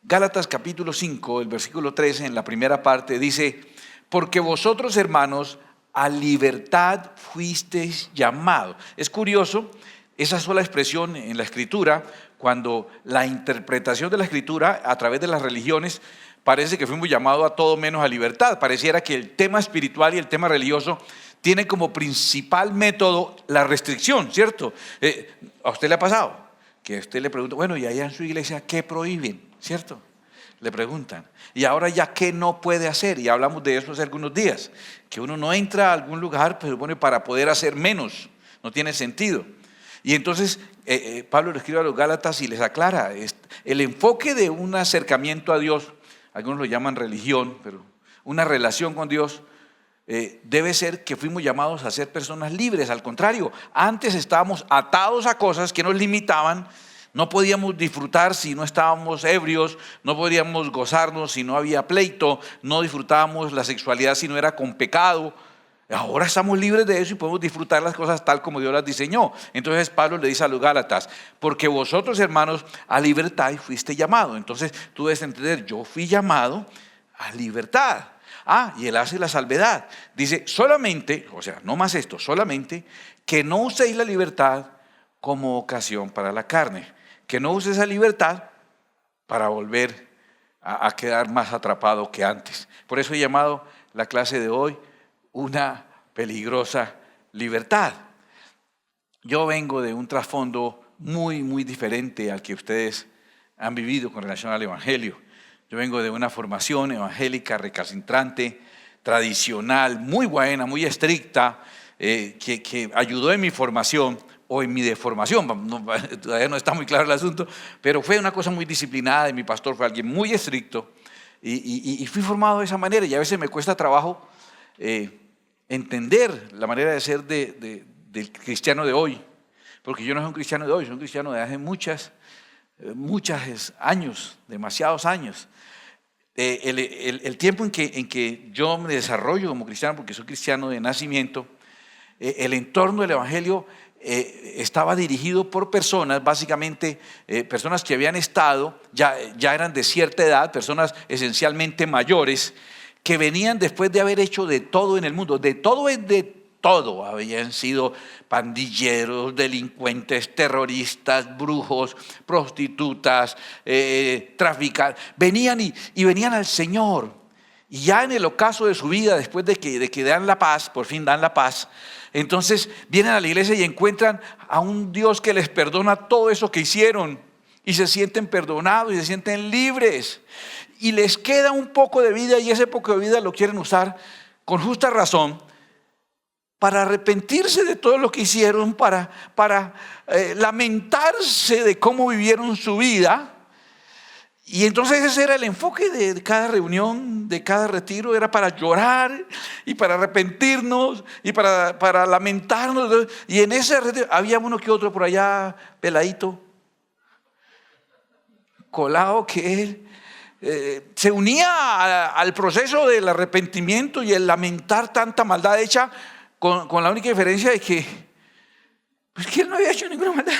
Gálatas capítulo 5, el versículo 13, en la primera parte dice: porque vosotros, hermanos, a libertad fuisteis llamados. Es curioso esa sola expresión en la Escritura, cuando la interpretación de la Escritura a través de las religiones parece que fuimos llamados a todo menos a libertad. Pareciera que el tema espiritual y el tema religioso tiene como principal método la restricción, ¿cierto? ¿A usted le ha pasado que usted le pregunta, bueno, y allá en su iglesia, qué prohíben? ¿Cierto? Le preguntan. Y ahora ya, ¿qué no puede hacer? Y hablamos de eso hace algunos días, que uno no entra a algún lugar, pero pone para poder hacer menos. No tiene sentido. Y entonces Pablo le escribe a los Gálatas y les aclara el enfoque de un acercamiento a Dios. Algunos lo llaman religión, pero una relación con Dios debe ser que fuimos llamados a ser personas libres. Al contrario, antes estábamos atados a cosas que nos limitaban. No podíamos disfrutar si no estábamos ebrios, no podíamos gozarnos si no había pleito, no disfrutábamos la sexualidad si no era con pecado. Ahora estamos libres de eso y podemos disfrutar las cosas tal como Dios las diseñó. Entonces Pablo le dice a los Gálatas: porque vosotros, hermanos, a libertad fuiste llamados. Entonces tú debes entender, yo fui llamado a libertad. Y él hace la salvedad. Dice, solamente, o sea, no más esto, solamente que no uséis la libertad como ocasión para la carne. Que no uses esa libertad para volver a quedar más atrapado que antes. Por eso he llamado la clase de hoy una peligrosa libertad. Yo vengo de un trasfondo muy, muy diferente al que ustedes han vivido con relación al Evangelio. Yo vengo de una formación evangélica recalcitrante, tradicional, muy buena, muy estricta, que ayudó en mi formación o en mi deformación. Todavía no está muy claro el asunto, pero fue una cosa muy disciplinada y mi pastor fue alguien muy estricto y fui formado de esa manera, y a veces me cuesta trabajo entender la manera de ser del cristiano de hoy, porque yo no soy un cristiano de hoy, soy un cristiano de hace muchos años, demasiados años. El tiempo en que yo me desarrollo como cristiano, porque soy cristiano de nacimiento, el entorno del Evangelio estaba dirigido por personas, básicamente personas que habían estado, ya eran de cierta edad, personas esencialmente mayores, que venían después de haber hecho de todo en el mundo. De todo es de todo. Habían sido pandilleros, delincuentes, terroristas, brujos, prostitutas, traficantes. Venían y venían al Señor. Y ya en el ocaso de su vida, después de que dan la paz, por fin dan la paz, entonces vienen a la iglesia y encuentran a un Dios que les perdona todo eso que hicieron. Y se sienten perdonados y se sienten libres. Y les queda un poco de vida, y ese poco de vida lo quieren usar con justa razón para arrepentirse de todo lo que hicieron, para lamentarse de cómo vivieron su vida. Y entonces ese era el enfoque de cada reunión, de cada retiro, era para llorar y para arrepentirnos y para lamentarnos. Y en ese retiro había uno que otro por allá, peladito, colado, que él se unía al proceso del arrepentimiento y el lamentar tanta maldad hecha, con la única diferencia de que él no había hecho ninguna maldad.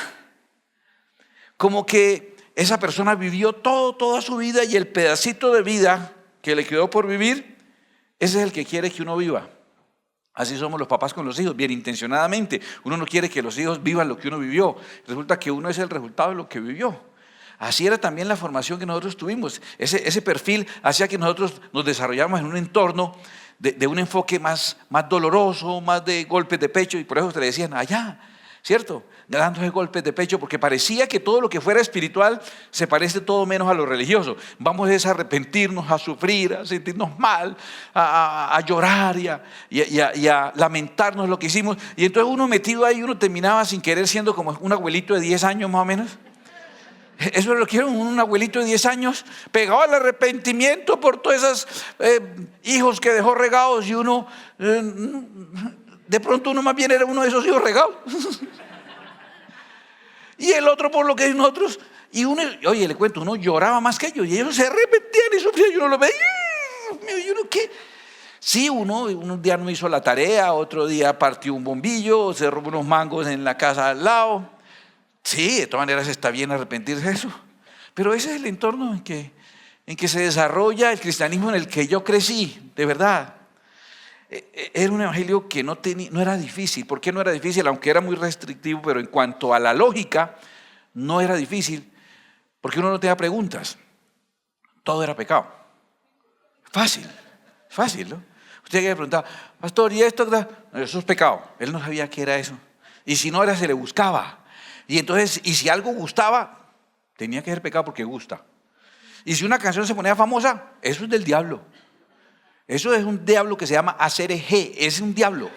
Como que esa persona vivió toda su vida, y el pedacito de vida que le quedó por vivir, ese es el que quiere que uno viva. Así somos los papás con los hijos, bien intencionadamente. Uno no quiere que los hijos vivan lo que uno vivió. Resulta que uno es el resultado de lo que vivió. Así era también la formación que nosotros tuvimos. Ese perfil hacía que nosotros nos desarrolláramos en un entorno de un enfoque más doloroso, más de golpes de pecho. Y por eso te decían allá, ¿cierto? Dándose golpes de pecho, porque parecía que todo lo que fuera espiritual se parece todo menos a lo religioso. Vamos a arrepentirnos, a sufrir, a sentirnos mal, a llorar y a lamentarnos lo que hicimos. Y entonces uno metido ahí, uno terminaba sin querer siendo como un abuelito de 10 años más o menos. Eso es lo que quiero, un abuelito de 10 años pegado al arrepentimiento por todos esos hijos que dejó regados, y uno de pronto uno más bien era uno de esos hijos regados. Y el otro por lo que nosotros, y uno, oye, le cuento, uno lloraba más que ellos, y ellos se arrepentían y sufrían, y uno lo veía, y uno ¿qué? Sí, uno un día no hizo la tarea, otro día partió un bombillo, se robó unos mangos en la casa al lado. Sí, de todas maneras está bien arrepentirse de eso. Pero ese es el entorno en que se desarrolla el cristianismo en el que yo crecí, de verdad. Era un evangelio que no era difícil. ¿Por qué no era difícil? Aunque era muy restrictivo, pero en cuanto a la lógica, no era difícil, porque uno no tenía preguntas. Todo era pecado. Fácil, ¿no? Usted que preguntaba, pastor, ¿y esto? Eso es pecado. Él no sabía qué era eso. Y si no era, se le buscaba. Y entonces, y si algo gustaba, tenía que ser pecado porque gusta. Y si una canción se ponía famosa, eso es del diablo. Eso es un diablo que se llama ACRG, es un diablo.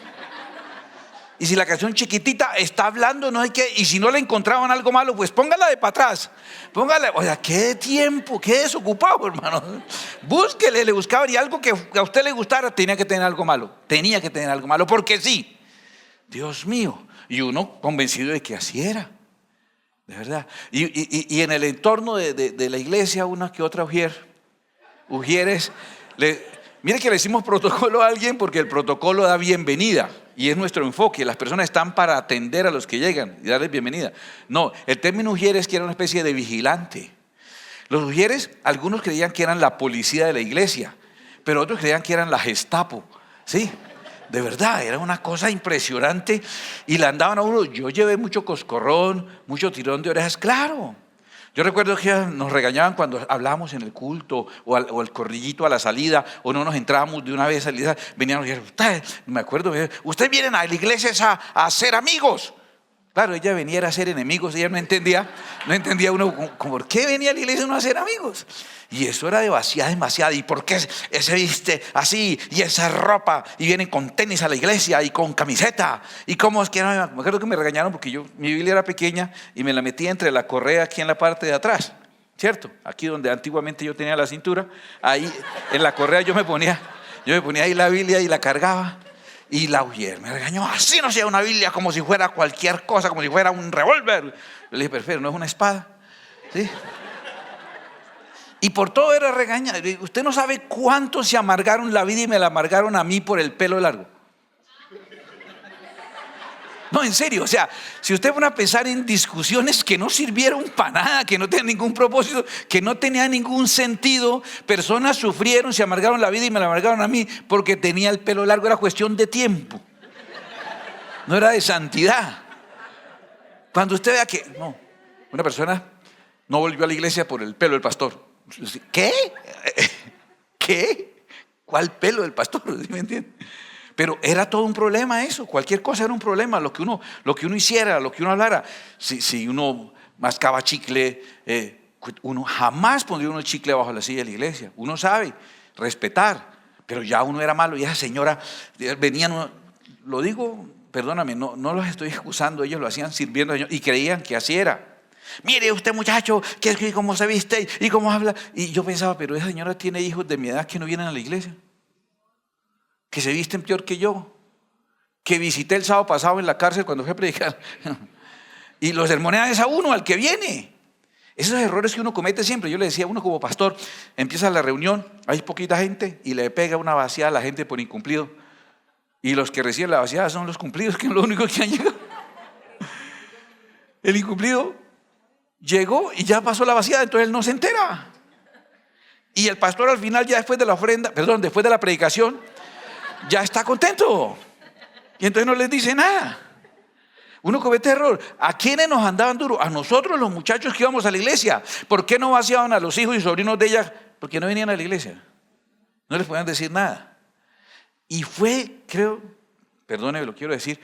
Y si la canción chiquitita está hablando, no hay que, y si no le encontraban algo malo, pues póngala de para atrás. Póngala, o sea, qué tiempo, qué desocupado, hermano. Búsquele, le buscaban y algo que a usted le gustara tenía que tener algo malo. Tenía que tener algo malo, porque sí. Dios mío. Y uno convencido de que así era. De verdad. Y en el entorno de la iglesia, una que otra ujieres, mire que le decimos protocolo a alguien porque el protocolo da bienvenida y es nuestro enfoque. Las personas están para atender a los que llegan y darles bienvenida. No, el término ujieres que era una especie de vigilante. Los ujieres, algunos creían que eran la policía de la iglesia, pero otros creían que eran la Gestapo. Sí, de verdad, era una cosa impresionante y la andaban a uno. Yo llevé mucho coscorrón, mucho tirón de orejas, claro. Yo recuerdo que nos regañaban cuando hablábamos en el culto o el corrillito a la salida o no nos entrábamos de una vez a salida. Venían y decían, me acuerdo, ustedes vienen a la iglesia a hacer amigos. Claro, ella venía a hacer enemigos, ella no entendía uno, ¿por qué venía a la iglesia uno a hacer amigos? Y eso era demasiado, ¿y por qué se viste así? Y esa ropa, y vienen con tenis a la iglesia y con camiseta, y cómo es que no, me acuerdo que me regañaron porque mi Biblia era pequeña y me la metía entre la correa aquí en la parte de atrás, ¿cierto? Aquí donde antiguamente yo tenía la cintura, ahí en la correa yo me ponía ahí la Biblia y la cargaba. Y la Ujier me regañó, así no sea una Biblia, como si fuera cualquier cosa, como si fuera un revólver. Yo le dije, perfecto, ¿no es una espada? ¿Sí? Y por todo era regañar. Usted no sabe cuántos se amargaron la vida y me la amargaron a mí por el pelo largo. No, en serio, o sea, si usted pone a pensar en discusiones que no sirvieron para nada, que no tenían ningún propósito, que no tenían ningún sentido, personas sufrieron, se amargaron la vida y me la amargaron a mí porque tenía el pelo largo, era cuestión de tiempo, no era de santidad. Cuando usted vea que, no, una persona no volvió a la iglesia por el pelo del pastor. ¿Qué? ¿Qué? ¿Cuál pelo del pastor? ¿Sí me entiende? Pero era todo un problema eso, cualquier cosa era un problema, lo que uno hiciera, lo que uno hablara. Si uno mascaba chicle, uno jamás pondría uno el chicle bajo la silla de la iglesia. Uno sabe respetar, pero ya uno era malo y esa señora venían, lo digo, perdóname, no los estoy excusando, ellos lo hacían sirviendo y creían que así era. Mire usted muchacho, que cómo se viste y cómo habla. Y yo pensaba, pero esa señora tiene hijos de mi edad que no vienen a la iglesia, que se visten peor que yo, que visité el sábado pasado en la cárcel cuando fui a predicar y los sermonean es a uno, al que viene. Esos errores que uno comete siempre. Yo le decía a uno como pastor, empieza la reunión, hay poquita gente y le pega una vaciada a la gente por incumplido, y los que reciben la vaciada son los cumplidos, que es lo único que han llegado. El incumplido llegó y ya pasó la vaciada, entonces él no se entera, y el pastor al final, ya después de la ofrenda, después de la predicación, ya está contento y entonces no les dice nada. Uno comete error. ¿A quiénes nos andaban duro? A nosotros, los muchachos que íbamos a la iglesia. ¿Por qué no vaciaban a los hijos y sobrinos de ella? Porque no venían a la iglesia, no les podían decir nada. Y fue, creo, perdone, lo quiero decir,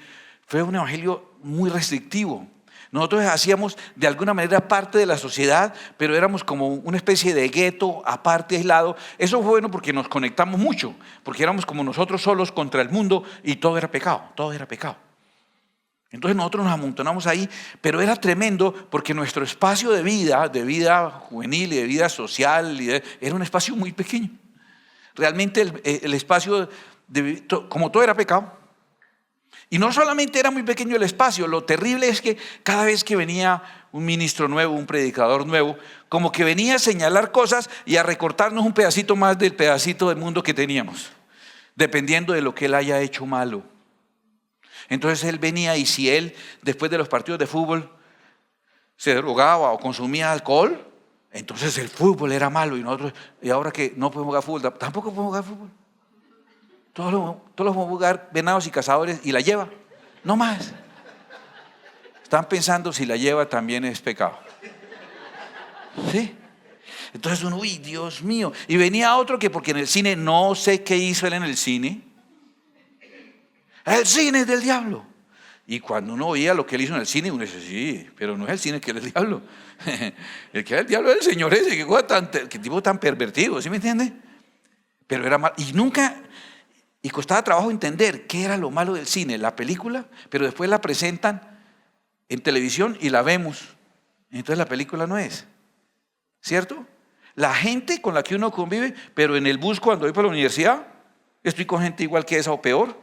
fue un evangelio muy restrictivo. Nosotros hacíamos de alguna manera parte de la sociedad, pero éramos como una especie de gueto, aparte, aislado. Eso fue bueno porque nos conectamos mucho, porque éramos como nosotros solos contra el mundo y todo era pecado, todo era pecado. Entonces nosotros nos amontonamos ahí, pero era tremendo porque nuestro espacio de vida juvenil y de vida social, era un espacio muy pequeño. Realmente el espacio, como todo era pecado. Y no solamente era muy pequeño el espacio, lo terrible es que cada vez que venía un ministro nuevo, un predicador nuevo, como que venía a señalar cosas y a recortarnos un pedacito más del pedacito del mundo que teníamos, dependiendo de lo que él haya hecho malo. Entonces él venía, y si él después de los partidos de fútbol se drogaba o consumía alcohol, Entonces el fútbol era malo y nosotros, y ahora que no podemos jugar fútbol, tampoco podemos jugar fútbol. Todos los podemos jugar Venados y Cazadores y La Lleva, no más. Están pensando si La Lleva también es pecado. ¿Sí? Entonces uno, uy, Dios mío. Y venía otro que porque en el cine, no sé qué hizo él en el cine. El cine es del diablo. Y cuando uno oía lo que él hizo en el cine, uno dice, sí, pero no es el cine que es el diablo. El que es el diablo es el señor ese, que tipo tan pervertido, ¿sí me entiende? Pero era mal. Y costaba trabajo entender qué era lo malo del cine, la película, pero después la presentan en televisión y la vemos. Entonces la película no es, ¿cierto? La gente con la que uno convive, pero en el bus cuando voy para la universidad, estoy con gente igual que esa o peor.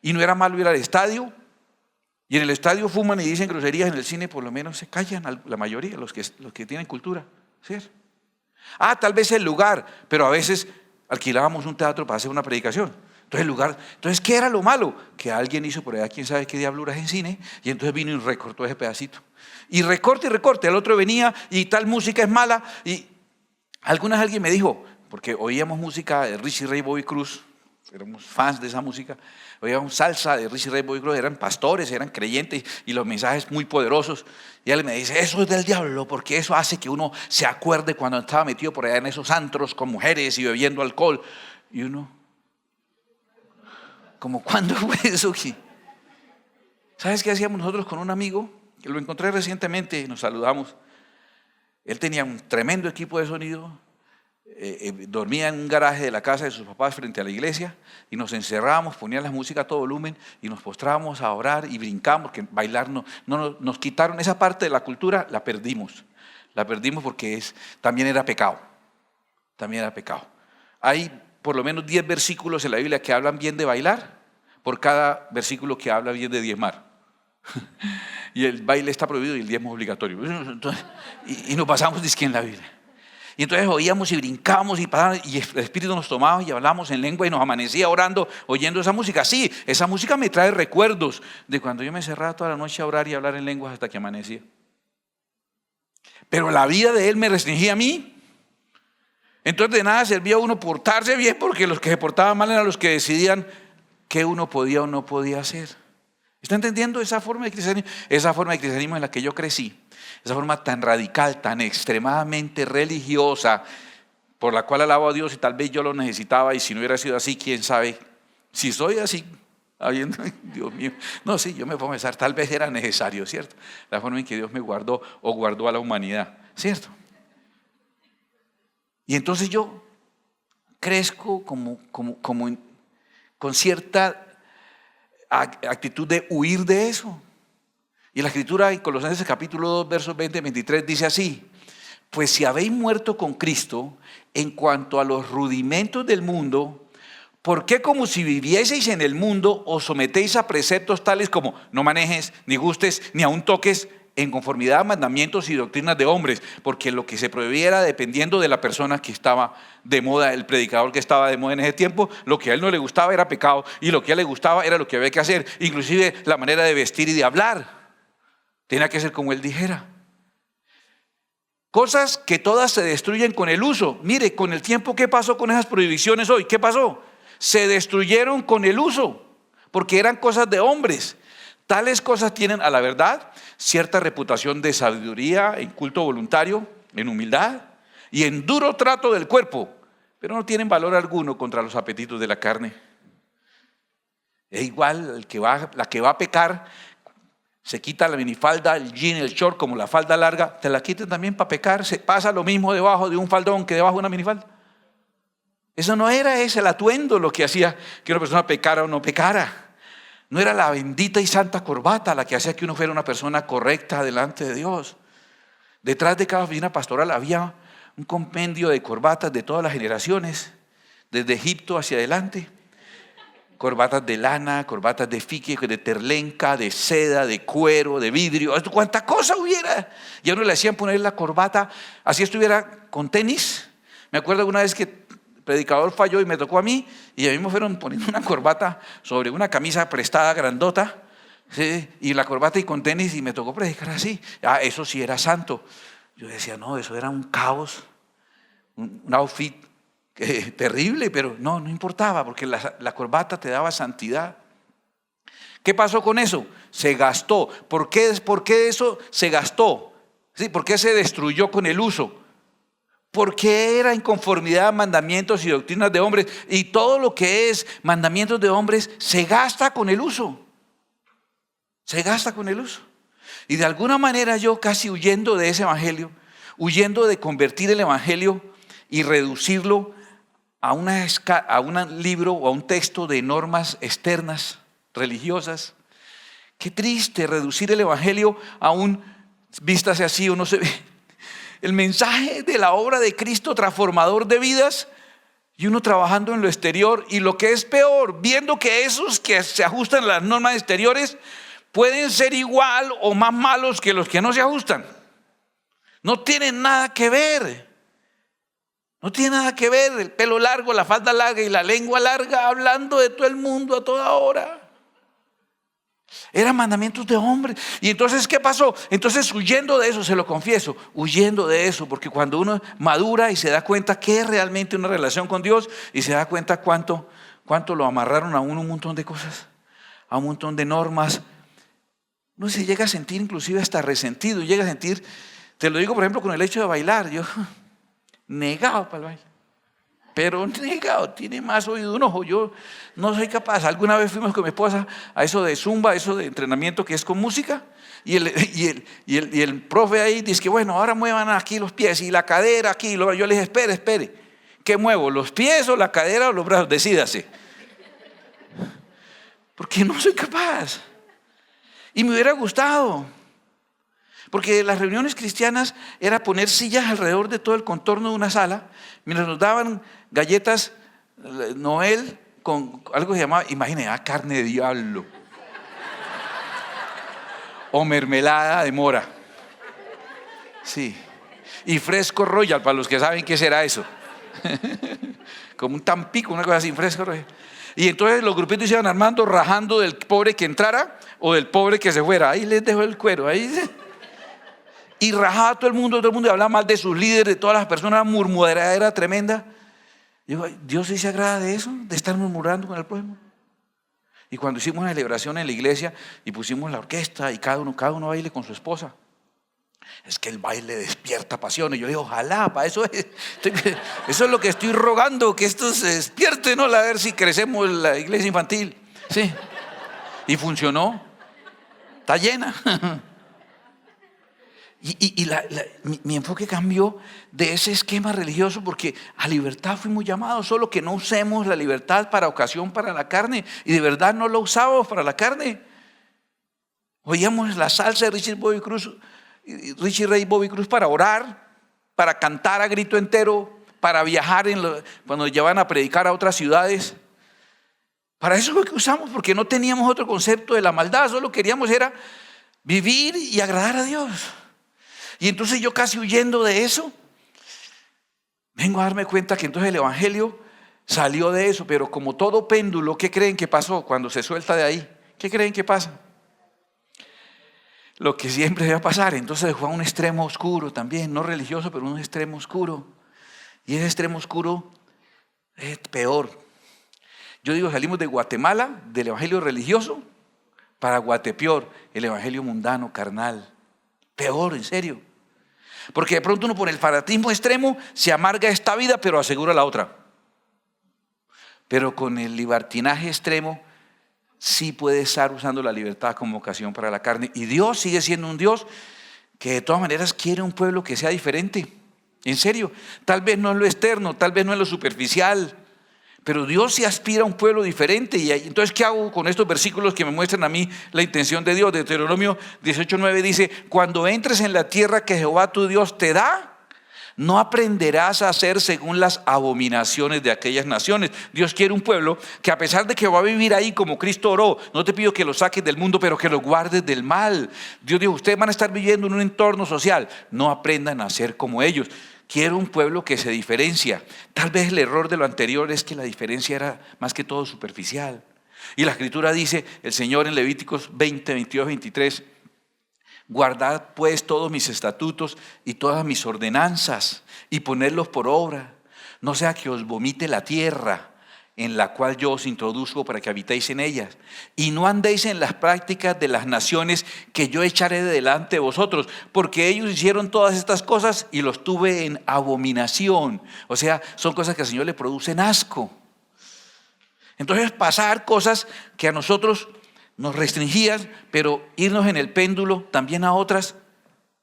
Y no era malo ir al estadio. Y en el estadio fuman y dicen groserías, en el cine por lo menos se callan la mayoría, los que tienen cultura, ¿cierto? Tal vez el lugar, pero a veces alquilábamos un teatro para hacer una predicación. Entonces, ¿qué era lo malo? Que alguien hizo por allá, quién sabe qué diabluras en cine, y entonces vino y recortó ese pedacito. Y recorte, el otro venía y tal música es mala. Y alguien me dijo, porque oíamos música de Richie Ray, Bobby Cruz, éramos fans de esa música, oíamos salsa de Richie Ray, Bobby Cruz, eran pastores, eran creyentes y los mensajes muy poderosos. Y él me dice, eso es del diablo, porque eso hace que uno se acuerde cuando estaba metido por allá en esos antros con mujeres y bebiendo alcohol. Y uno, ¿como cuándo fue eso aquí? ¿Sabes qué hacíamos nosotros con un amigo? Que lo encontré recientemente y nos saludamos. Él tenía un tremendo equipo de sonido. Dormía en un garaje de la casa de sus papás frente a la iglesia y nos encerrábamos, ponían la música a todo volumen y nos postrábamos a orar y brincamos, porque bailar nos quitaron esa parte de la cultura, la perdimos porque también era pecado, Hay por lo menos 10 versículos en la Biblia que hablan bien de bailar, por cada versículo que habla bien de diezmar. Y el baile está prohibido y el diezmo es obligatorio. Entonces, y nos pasamos dizque en la Biblia. Y entonces oíamos y brincábamos y el Espíritu nos tomaba y hablábamos en lengua y nos amanecía orando, oyendo esa música. Sí, esa música me trae recuerdos de cuando yo me encerraba toda la noche a orar y a hablar en lenguas hasta que amanecía. Pero la vida de él me restringía a mí. Entonces de nada servía a uno portarse bien, porque los que se portaban mal eran los que decidían qué uno podía o no podía hacer. ¿Está entendiendo esa forma de cristianismo? Esa forma de cristianismo en la que yo crecí. Esa forma tan radical, tan extremadamente religiosa, por la cual alabo a Dios y tal vez yo lo necesitaba, y si no hubiera sido así, quién sabe. Si soy así, Dios mío, no, sí, yo me puedo pensar, tal vez era necesario, ¿cierto? La forma en que Dios me guardó o guardó a la humanidad, ¿cierto? Y entonces yo crezco con cierta actitud de huir de eso. Y la escritura en Colosenses capítulo 2, versos 20 y 23 dice así: pues si habéis muerto con Cristo en cuanto a los rudimentos del mundo, ¿por qué como si vivieseis en el mundo os sometéis a preceptos tales como no manejes, ni gustes, ni aun toques, en conformidad a mandamientos y doctrinas de hombres? Porque lo que se prohibiera dependiendo de la persona que estaba de moda, el predicador que estaba de moda en ese tiempo, lo que a él no le gustaba era pecado y lo que a él le gustaba era lo que había que hacer, inclusive la manera de vestir y de hablar. Tenía que ser como él dijera. Cosas que todas se destruyen con el uso. Mire, con el tiempo, ¿qué pasó con esas prohibiciones hoy? ¿Qué pasó? Se destruyeron con el uso, porque eran cosas de hombres. Tales cosas tienen, a la verdad, cierta reputación de sabiduría, en culto voluntario, en humildad y en duro trato del cuerpo, pero no tienen valor alguno contra los apetitos de la carne. Es igual la que va a pecar. Se quita la minifalda, el jean, el short, como la falda larga, te la quiten también para pecar. Se pasa lo mismo debajo de un faldón que debajo de una minifalda. Eso no era ese el atuendo lo que hacía que una persona pecara o no pecara. No era la bendita y santa corbata la que hacía que uno fuera una persona correcta delante de Dios. Detrás de cada oficina pastoral había un compendio de corbatas de todas las generaciones, desde Egipto hacia adelante. Corbatas de lana, corbatas de fique, de terlenca, de seda, de cuero, de vidrio, cuánta cosa hubiera. Y a uno le hacían poner la corbata, así estuviera con tenis. Me acuerdo una vez que el predicador falló y me tocó a mí, y a mí me fueron poniendo una corbata sobre una camisa prestada grandota, ¿sí? Y la corbata y con tenis, y me tocó predicar así. Eso sí era santo. Yo decía, no, eso era un caos, un outfit terrible, pero no importaba, porque la corbata te daba santidad. ¿Qué pasó con eso? Se gastó. ¿Por qué eso se gastó? ¿Sí? ¿Por qué se destruyó con el uso? Porque era inconformidad a mandamientos y doctrinas de hombres. Y todo lo que es mandamientos de hombres se gasta con el uso. Se gasta con el uso. Y de alguna manera yo, casi huyendo de ese evangelio, huyendo de convertir el evangelio y reducirlo a un libro o a un texto de normas externas, religiosas. Qué triste reducir el evangelio a un vístase así o no se ve. El mensaje de la obra de Cristo transformador de vidas, y uno trabajando en lo exterior, y lo que es peor, viendo que esos que se ajustan a las normas exteriores pueden ser igual o más malos que los que no se ajustan. No tienen nada que ver. No tiene nada que ver el pelo largo, la falda larga y la lengua larga, hablando de todo el mundo a toda hora. Eran mandamientos de hombres. Y entonces, ¿qué pasó? Entonces, huyendo de eso, se lo confieso, huyendo de eso, porque cuando uno madura y se da cuenta que es realmente una relación con Dios, y se da cuenta cuánto lo amarraron a uno un montón de cosas, a un montón de normas, uno se llega a sentir inclusive hasta resentido, llega a sentir, te lo digo por ejemplo con el hecho de bailar, yo negado para el baile, pero negado, tiene más oído de un ojo, yo no soy capaz. Alguna vez fuimos con mi esposa a eso de zumba, eso de entrenamiento que es con música, y el profe ahí dice que bueno, ahora muevan aquí los pies y la cadera aquí, yo le dije espere, ¿qué muevo? ¿Los pies o la cadera o los brazos? Decídase, porque no soy capaz. Y me hubiera gustado, porque las reuniones cristianas era poner sillas alrededor de todo el contorno de una sala, mientras nos daban galletas Noel con algo que se llamaba, imagínate, carne de diablo o mermelada de mora, sí, y fresco royal, para los que saben qué será eso. Como un Tampico, una cosa así, fresco royal. Y entonces los grupitos se iban armando, rajando del pobre que entrara o del pobre que se fuera. Ahí les dejó el cuero, ahí. Y rajaba a todo el mundo hablaba mal de sus líderes, de todas las personas, una murmuradera tremenda. Digo, ¿Dios sí se agrada de eso? De estar murmurando con el pueblo. Y cuando hicimos una celebración en la iglesia y pusimos la orquesta y cada uno baile con su esposa, es que el baile despierta pasiones. Yo digo, ojalá, para eso es. Eso es lo que estoy rogando, que esto se despierte, ¿no? A ver si crecemos en la iglesia infantil. Sí. Y funcionó. Está llena. Y mi enfoque cambió de ese esquema religioso, porque a libertad fuimos llamados, solo que no usemos la libertad para ocasión para la carne, y de verdad no lo usábamos para la carne. Oíamos la salsa de Richie Ray Bobby Cruz para orar, para cantar a grito entero, para viajar cuando llevaban a predicar a otras ciudades. Para eso es lo que usamos, porque no teníamos otro concepto de la maldad, solo queríamos era vivir y agradar a Dios. Y entonces yo, casi huyendo de eso, vengo a darme cuenta que entonces el evangelio salió de eso. Pero como todo péndulo, ¿qué creen que pasó cuando se suelta de ahí? ¿Qué creen que pasa? Lo que siempre debe pasar. Entonces fue a un extremo oscuro también, no religioso, pero un extremo oscuro. Y ese extremo oscuro es peor. Yo digo, salimos de Guatemala, del evangelio religioso, para Guatepeor, el evangelio mundano, carnal. Peor, en serio. Porque de pronto uno, por el fanatismo extremo, se amarga esta vida pero asegura la otra. Pero con el libertinaje extremo sí puede estar usando la libertad como ocasión para la carne. Y Dios sigue siendo un Dios que de todas maneras quiere un pueblo que sea diferente. En serio, tal vez no es lo externo, tal vez no es lo superficial, pero Dios sí aspira a un pueblo diferente. Y entonces, ¿qué hago con estos versículos que me muestran a mí la intención de Dios? Deuteronomio 18:9 dice: cuando entres en la tierra que Jehová tu Dios te da, no aprenderás a hacer según las abominaciones de aquellas naciones. Dios quiere un pueblo que, a pesar de que va a vivir ahí como Cristo oró, no te pido que lo saques del mundo, pero que lo guardes del mal. Dios dijo, ustedes van a estar viviendo en un entorno social, no aprendan a ser como ellos. Quiero un pueblo que se diferencia. Tal vez el error de lo anterior es que la diferencia era más que todo superficial. Y la escritura dice, el Señor en Levíticos 20, 22, 23, Guardad pues todos mis estatutos y todas mis ordenanzas y ponedlos por obra, no sea que os vomite la tierra en la cual yo os introduzco para que habitéis en ellas. Y no andéis en las prácticas de las naciones que yo echaré de delante de vosotros, porque ellos hicieron todas estas cosas y los tuve en abominación. O sea, son cosas que al Señor le producen asco. Entonces pasar cosas que a nosotros nos restringían, pero irnos en el péndulo también a otras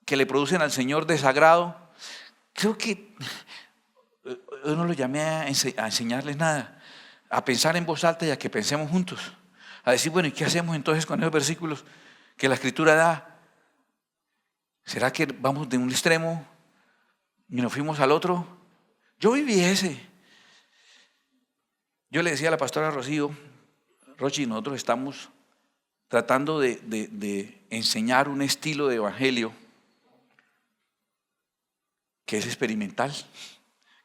que le producen al Señor desagrado. Creo que yo no lo llamé a enseñarles nada, a pensar en voz alta y a que pensemos juntos, a decir, bueno, ¿y qué hacemos entonces con esos versículos que la Escritura da? ¿Será que vamos de un extremo y nos fuimos al otro? Yo viví ese. Yo le decía a la pastora Rocío, Rochi, nosotros estamos tratando de enseñar un estilo de evangelio que es experimental,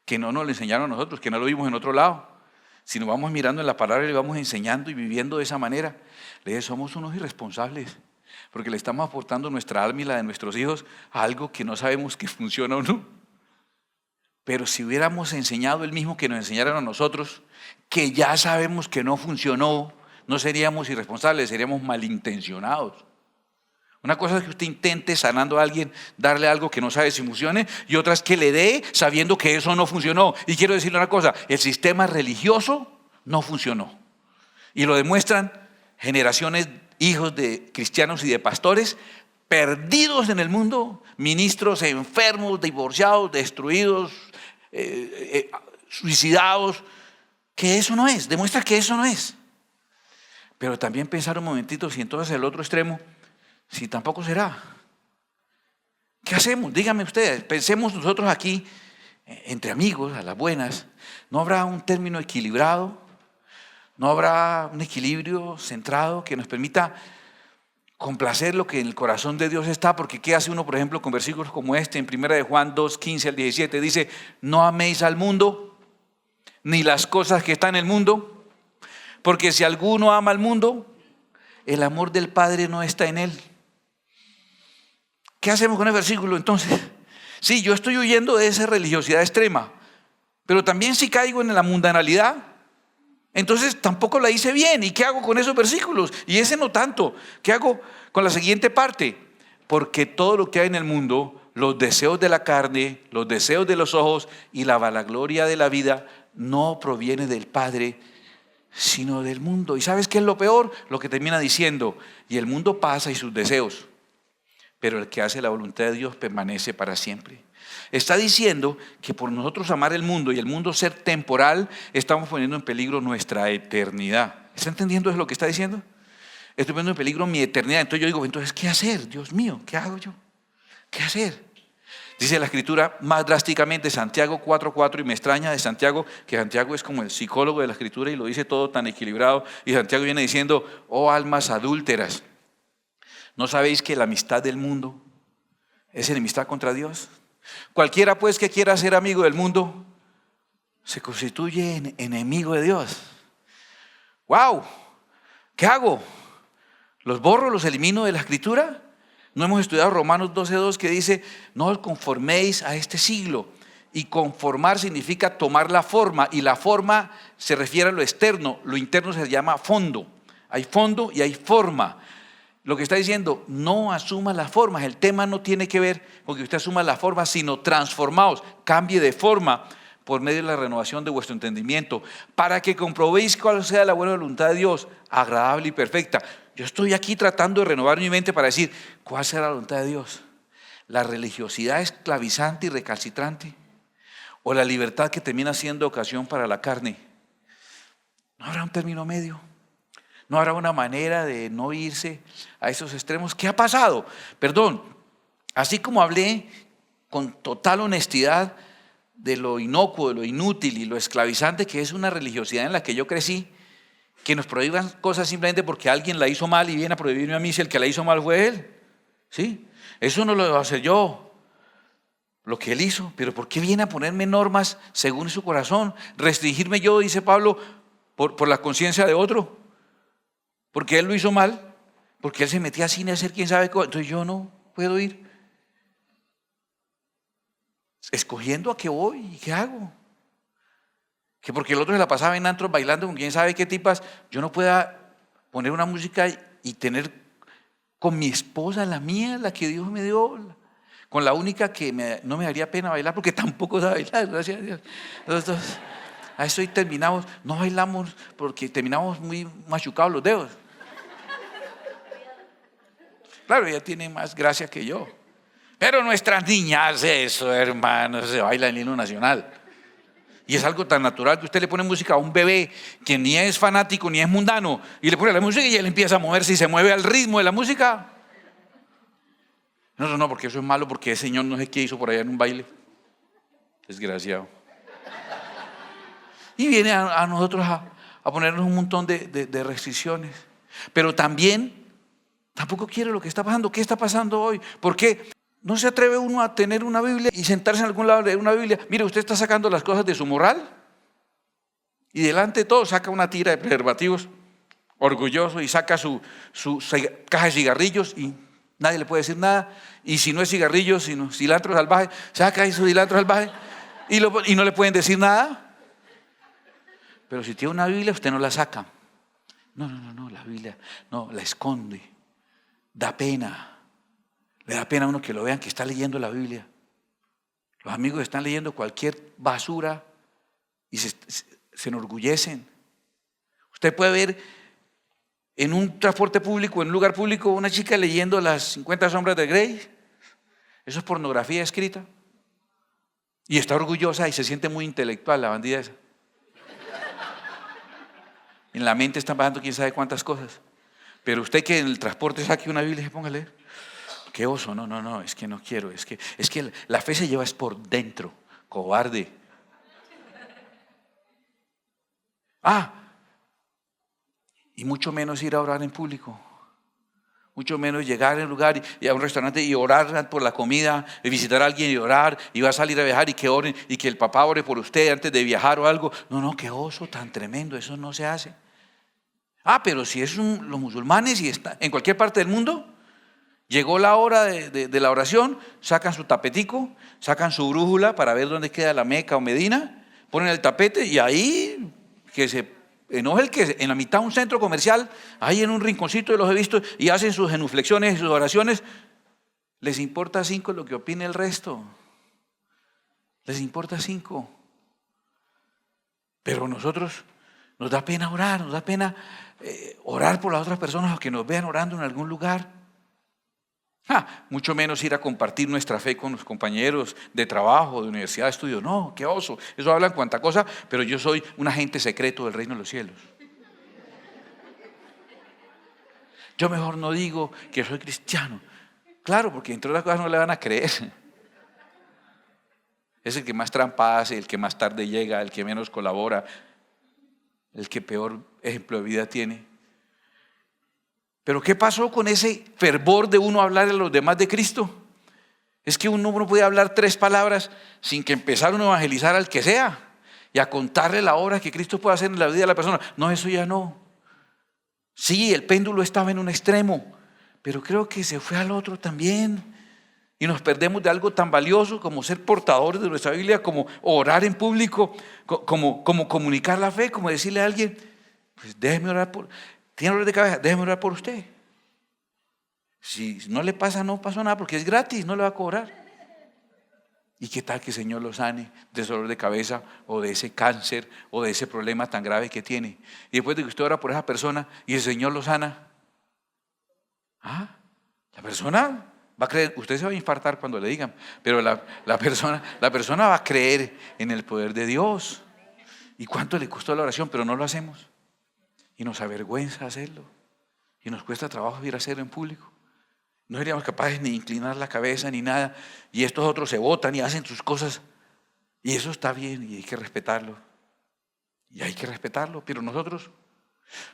que no nos lo enseñaron a nosotros, que no lo vimos en otro lado. Si nos vamos mirando en la palabra y le vamos enseñando y viviendo de esa manera, le dije, somos unos irresponsables, porque le estamos aportando nuestra alma y la de nuestros hijos a algo que no sabemos que funciona o no. Pero si hubiéramos enseñado el mismo que nos enseñaron a nosotros, que ya sabemos que no funcionó, no seríamos irresponsables, seríamos malintencionados. Una cosa es que usted intente sanando a alguien darle algo que no sabe si funcione, y otra es que le dé sabiendo que eso no funcionó. Y quiero decirle una cosa, el sistema religioso no funcionó. Y lo demuestran generaciones, hijos de cristianos y de pastores, perdidos en el mundo, ministros enfermos, divorciados, destruidos, suicidados, que eso no es, demuestra que eso no es. Pero también pensar un momentito, si entonces el otro extremo, si tampoco será. ¿Qué hacemos? Díganme ustedes, pensemos nosotros aquí, entre amigos, a las buenas, ¿no habrá un término equilibrado? ¿No habrá un equilibrio centrado que nos permita complacer lo que en el corazón de Dios está? Porque ¿qué hace uno, por ejemplo, con versículos como este, en 1 de Juan 2, 15 al 17? Dice, no améis al mundo, ni las cosas que están en el mundo, porque si alguno ama al mundo, el amor del Padre no está en él. ¿Qué hacemos con el versículo entonces? Sí, yo estoy huyendo de esa religiosidad extrema, pero también si caigo en la mundanalidad, entonces tampoco la hice bien. ¿Y qué hago con esos versículos? Y ese no tanto. ¿Qué hago con la siguiente parte? Porque todo lo que hay en el mundo, los deseos de la carne, los deseos de los ojos y la vanagloria de la vida, no proviene del Padre, sino del mundo. ¿Y sabes qué es lo peor? Lo que termina diciendo, y el mundo pasa y sus deseos, pero el que hace la voluntad de Dios permanece para siempre. Está diciendo que por nosotros amar el mundo y el mundo ser temporal, estamos poniendo en peligro nuestra eternidad. ¿Está entendiendo eso lo que está diciendo? Estoy poniendo en peligro mi eternidad. Entonces yo digo, entonces, ¿qué hacer? Dios mío, ¿qué hago yo? ¿Qué hacer? Dice la Escritura más drásticamente, Santiago 4:4, y me extraña de Santiago, que Santiago es como el psicólogo de la Escritura y lo dice todo tan equilibrado, y Santiago viene diciendo, oh almas adúlteras, ¿no sabéis que la amistad del mundo es enemistad contra Dios? Cualquiera pues que quiera ser amigo del mundo, se constituye en enemigo de Dios. ¡Wow! ¿Qué hago? ¿Los borro, los elimino de la Escritura? ¿No hemos estudiado Romanos 12:2 que dice, no os conforméis a este siglo? Y conformar significa tomar la forma, y la forma se refiere a lo externo, lo interno se llama fondo. Hay fondo y hay forma. Lo que está diciendo, no asuma las formas. El tema no tiene que ver con que usted asuma las formas, sino transformaos, cambie de forma por medio de la renovación de vuestro entendimiento, para que comprobéis cuál sea la buena voluntad de Dios, agradable y perfecta. Yo estoy aquí tratando de renovar mi mente para decir, ¿cuál será la voluntad de Dios? ¿La religiosidad esclavizante y recalcitrante? ¿O la libertad que termina siendo ocasión para la carne? ¿No habrá un término medio? ¿No habrá una manera de no irse a esos extremos? ¿Qué ha pasado? Perdón, así como hablé con total honestidad de lo inocuo, de lo inútil y lo esclavizante que es una religiosidad en la que yo crecí, que nos prohíban cosas simplemente porque alguien la hizo mal y viene a prohibirme a mí si el que la hizo mal fue él. ¿Sí? Eso no lo debo hacer yo, lo que él hizo, pero ¿por qué viene a ponerme normas según su corazón? Restringirme yo, dice Pablo, por la conciencia de otro, porque él lo hizo mal, porque él se metía sin hacer quién sabe cómo. Entonces yo no, puedo ir escogiendo a qué voy y qué hago. Que porque el otro se la pasaba en antros bailando con quién sabe qué tipas, yo no pueda poner una música y tener con mi esposa, la mía, la que Dios me dio, con la única que no me daría pena bailar porque tampoco sabe bailar, gracias a Dios. Nosotros, a eso hoy terminamos, no bailamos porque terminamos muy machucados los dedos. Claro, ella tiene más gracia que yo. Pero nuestras niñas, eso, hermanos, se baila en el himno nacional. Y es algo tan natural que usted le pone música a un bebé que ni es fanático ni es mundano y le pone la música y él empieza a moverse y se mueve al ritmo de la música. No, porque eso es malo porque ese señor no sé qué hizo por allá en un baile. Desgraciado. Y viene a nosotros a ponernos un montón de restricciones. Pero también, tampoco quiere lo que está pasando. ¿Qué está pasando hoy? ¿Por qué? ¿No se atreve uno a tener una Biblia y sentarse en algún lado de una Biblia? Mire, usted está sacando las cosas de su moral y delante de todo saca una tira de preservativos, orgulloso, y saca su caja de cigarrillos y nadie le puede decir nada. Y si no es cigarrillos, sino cilantro salvaje, saca ahí su cilantro salvaje y no le pueden decir nada. Pero si tiene una Biblia, usted no la saca. No, la Biblia, no, la esconde. Da pena. Le da pena a uno que lo vean que está leyendo la Biblia. Los amigos están leyendo cualquier basura y se enorgullecen. Usted puede ver en un transporte público, en un lugar público, una chica leyendo las 50 sombras de Grey. Eso es pornografía escrita. Y está orgullosa y se siente muy intelectual, la bandida esa. En la mente están pasando quién sabe cuántas cosas. Pero usted que en el transporte saque una Biblia y se ponga a leer. Qué oso, no, es que no quiero, es que la fe se lleva es por dentro, cobarde. Y mucho menos ir a orar en público, mucho menos llegar a un lugar y a un restaurante y orar por la comida, y visitar a alguien y orar, y va a salir a viajar y que oren, y que el papá ore por usted antes de viajar o algo. No, qué oso tan tremendo, eso no se hace. Pero si es los musulmanes y está en cualquier parte del mundo. Llegó la hora de la oración, sacan su tapetico, sacan su brújula para ver dónde queda la Meca o Medina, ponen el tapete y ahí que se enoje el que en la mitad de un centro comercial, ahí en un rinconcito yo los he visto y hacen sus genuflexiones y sus oraciones. Les importa 5 lo que opine el resto. Les importa 5. Pero nosotros nos da pena orar, nos da pena orar por las otras personas o que nos vean orando en algún lugar. Mucho menos ir a compartir nuestra fe con los compañeros de trabajo, de universidad, de estudio. No, qué oso. Eso hablan cuanta cosa, pero yo soy un agente secreto del reino de los cielos. Yo mejor no digo que soy cristiano. Claro, porque entre otras cosas no le van a creer. Es el que más trampa hace, el que más tarde llega, el que menos colabora, el que peor ejemplo de vida tiene. Pero ¿qué pasó con ese fervor de uno hablar a los demás de Cristo? Es que uno no puede hablar 3 palabras sin que empezar uno a evangelizar al que sea y a contarle la obra que Cristo puede hacer en la vida de la persona. No, eso ya no. Sí, el péndulo estaba en un extremo, pero creo que se fue al otro también. Y nos perdemos de algo tan valioso como ser portadores de nuestra Biblia, como orar en público, como comunicar la fe, como decirle a alguien, pues déjeme orar por... ¿Tiene dolor de cabeza? Déjeme orar por usted. Si no le pasa, no pasó nada porque es gratis, no le va a cobrar. ¿Y qué tal que el Señor lo sane de ese dolor de cabeza o de ese cáncer o de ese problema tan grave que tiene? Y después de que usted ora por esa persona y el Señor lo sana, la persona va a creer, usted se va a infartar cuando le digan, pero la persona va a creer en el poder de Dios. ¿Y cuánto le costó la oración? Pero no lo hacemos. Y nos avergüenza hacerlo. Y nos cuesta trabajo ir a hacerlo en público. No seríamos capaces ni de inclinar la cabeza ni nada. Y estos otros se botan y hacen sus cosas. Y eso está bien y hay que respetarlo. Pero nosotros,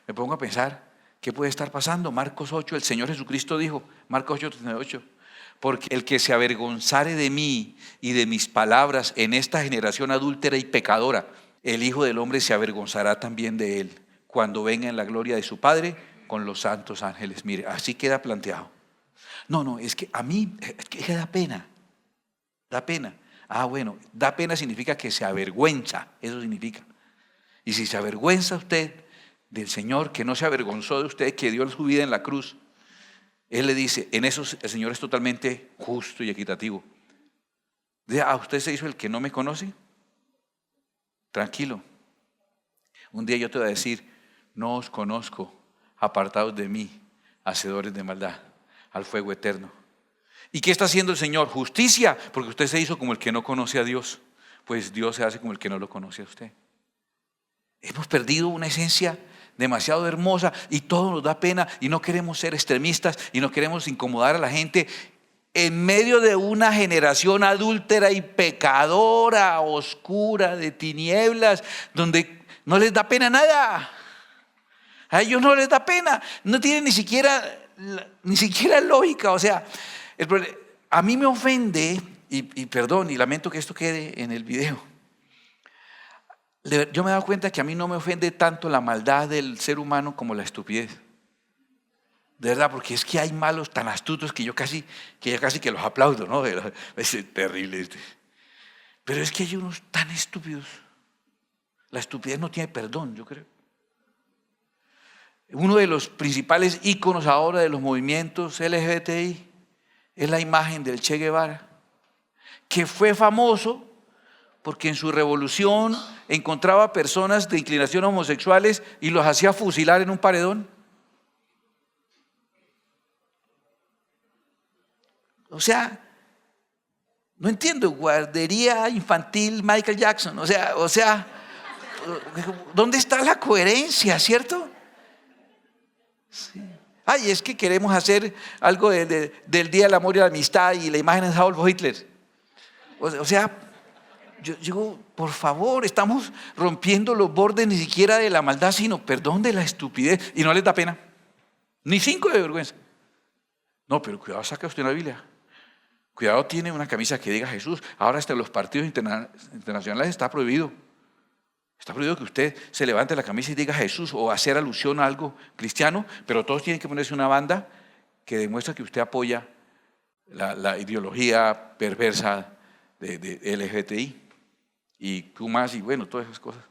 me pongo a pensar, ¿qué puede estar pasando? Marcos 8, el Señor Jesucristo dijo, Marcos 8, 38. Porque el que se avergonzare de mí y de mis palabras en esta generación adúltera y pecadora, el Hijo del Hombre se avergonzará también de él cuando venga en la gloria de su Padre con los santos ángeles. Mire, así queda planteado. No, es que a mí es que da pena. Da pena. Ah, bueno, da pena significa que se avergüenza. Eso significa. Y si se avergüenza usted del Señor, que no se avergonzó de usted, que dio su vida en la cruz, Él le dice, en eso el Señor es totalmente justo y equitativo. Dice, ¿a usted se hizo el que no me conoce? Tranquilo. Un día yo te voy a decir, no os conozco, apartados de mí, hacedores de maldad, al fuego eterno. ¿Y qué está haciendo el Señor? Justicia, porque usted se hizo como el que no conoce a Dios. Pues Dios se hace como el que no lo conoce a usted. Hemos perdido una esencia demasiado hermosa y todo nos da pena y no queremos ser extremistas y no queremos incomodar a la gente en medio de una generación adúltera y pecadora, oscura, de tinieblas, donde no les da pena nada. A ellos no les da pena, no tienen ni siquiera lógica. O sea, a mí me ofende, y perdón, y lamento que esto quede en el video. Yo me he dado cuenta que a mí no me ofende tanto la maldad del ser humano como la estupidez. De verdad, porque es que hay malos tan astutos que yo casi que los aplaudo, ¿no? Es terrible. Pero es que hay unos tan estúpidos. La estupidez no tiene perdón, yo creo. Uno de los principales íconos ahora de los movimientos LGBTI es la imagen del Che Guevara, que fue famoso porque en su revolución encontraba personas de inclinación homosexuales y los hacía fusilar en un paredón. O sea, no entiendo, guardería infantil Michael Jackson. O sea, ¿dónde está la coherencia, cierto? Sí. Ay, es que queremos hacer algo del Día del Amor y la Amistad y la imagen es Adolf Hitler. O sea, yo digo, por favor, estamos rompiendo los bordes ni siquiera de la maldad, sino, perdón, de la estupidez. Y no les da pena, ni 5 de vergüenza. No, pero cuidado, saca usted una Biblia. Cuidado, tiene una camisa que diga Jesús. Ahora hasta en los partidos internacionales está prohibido. Está prohibido que usted se levante la camisa y diga Jesús o hacer alusión a algo cristiano, pero todos tienen que ponerse una banda que demuestra que usted apoya la ideología perversa de LGBTI y Q+, y bueno, todas esas cosas.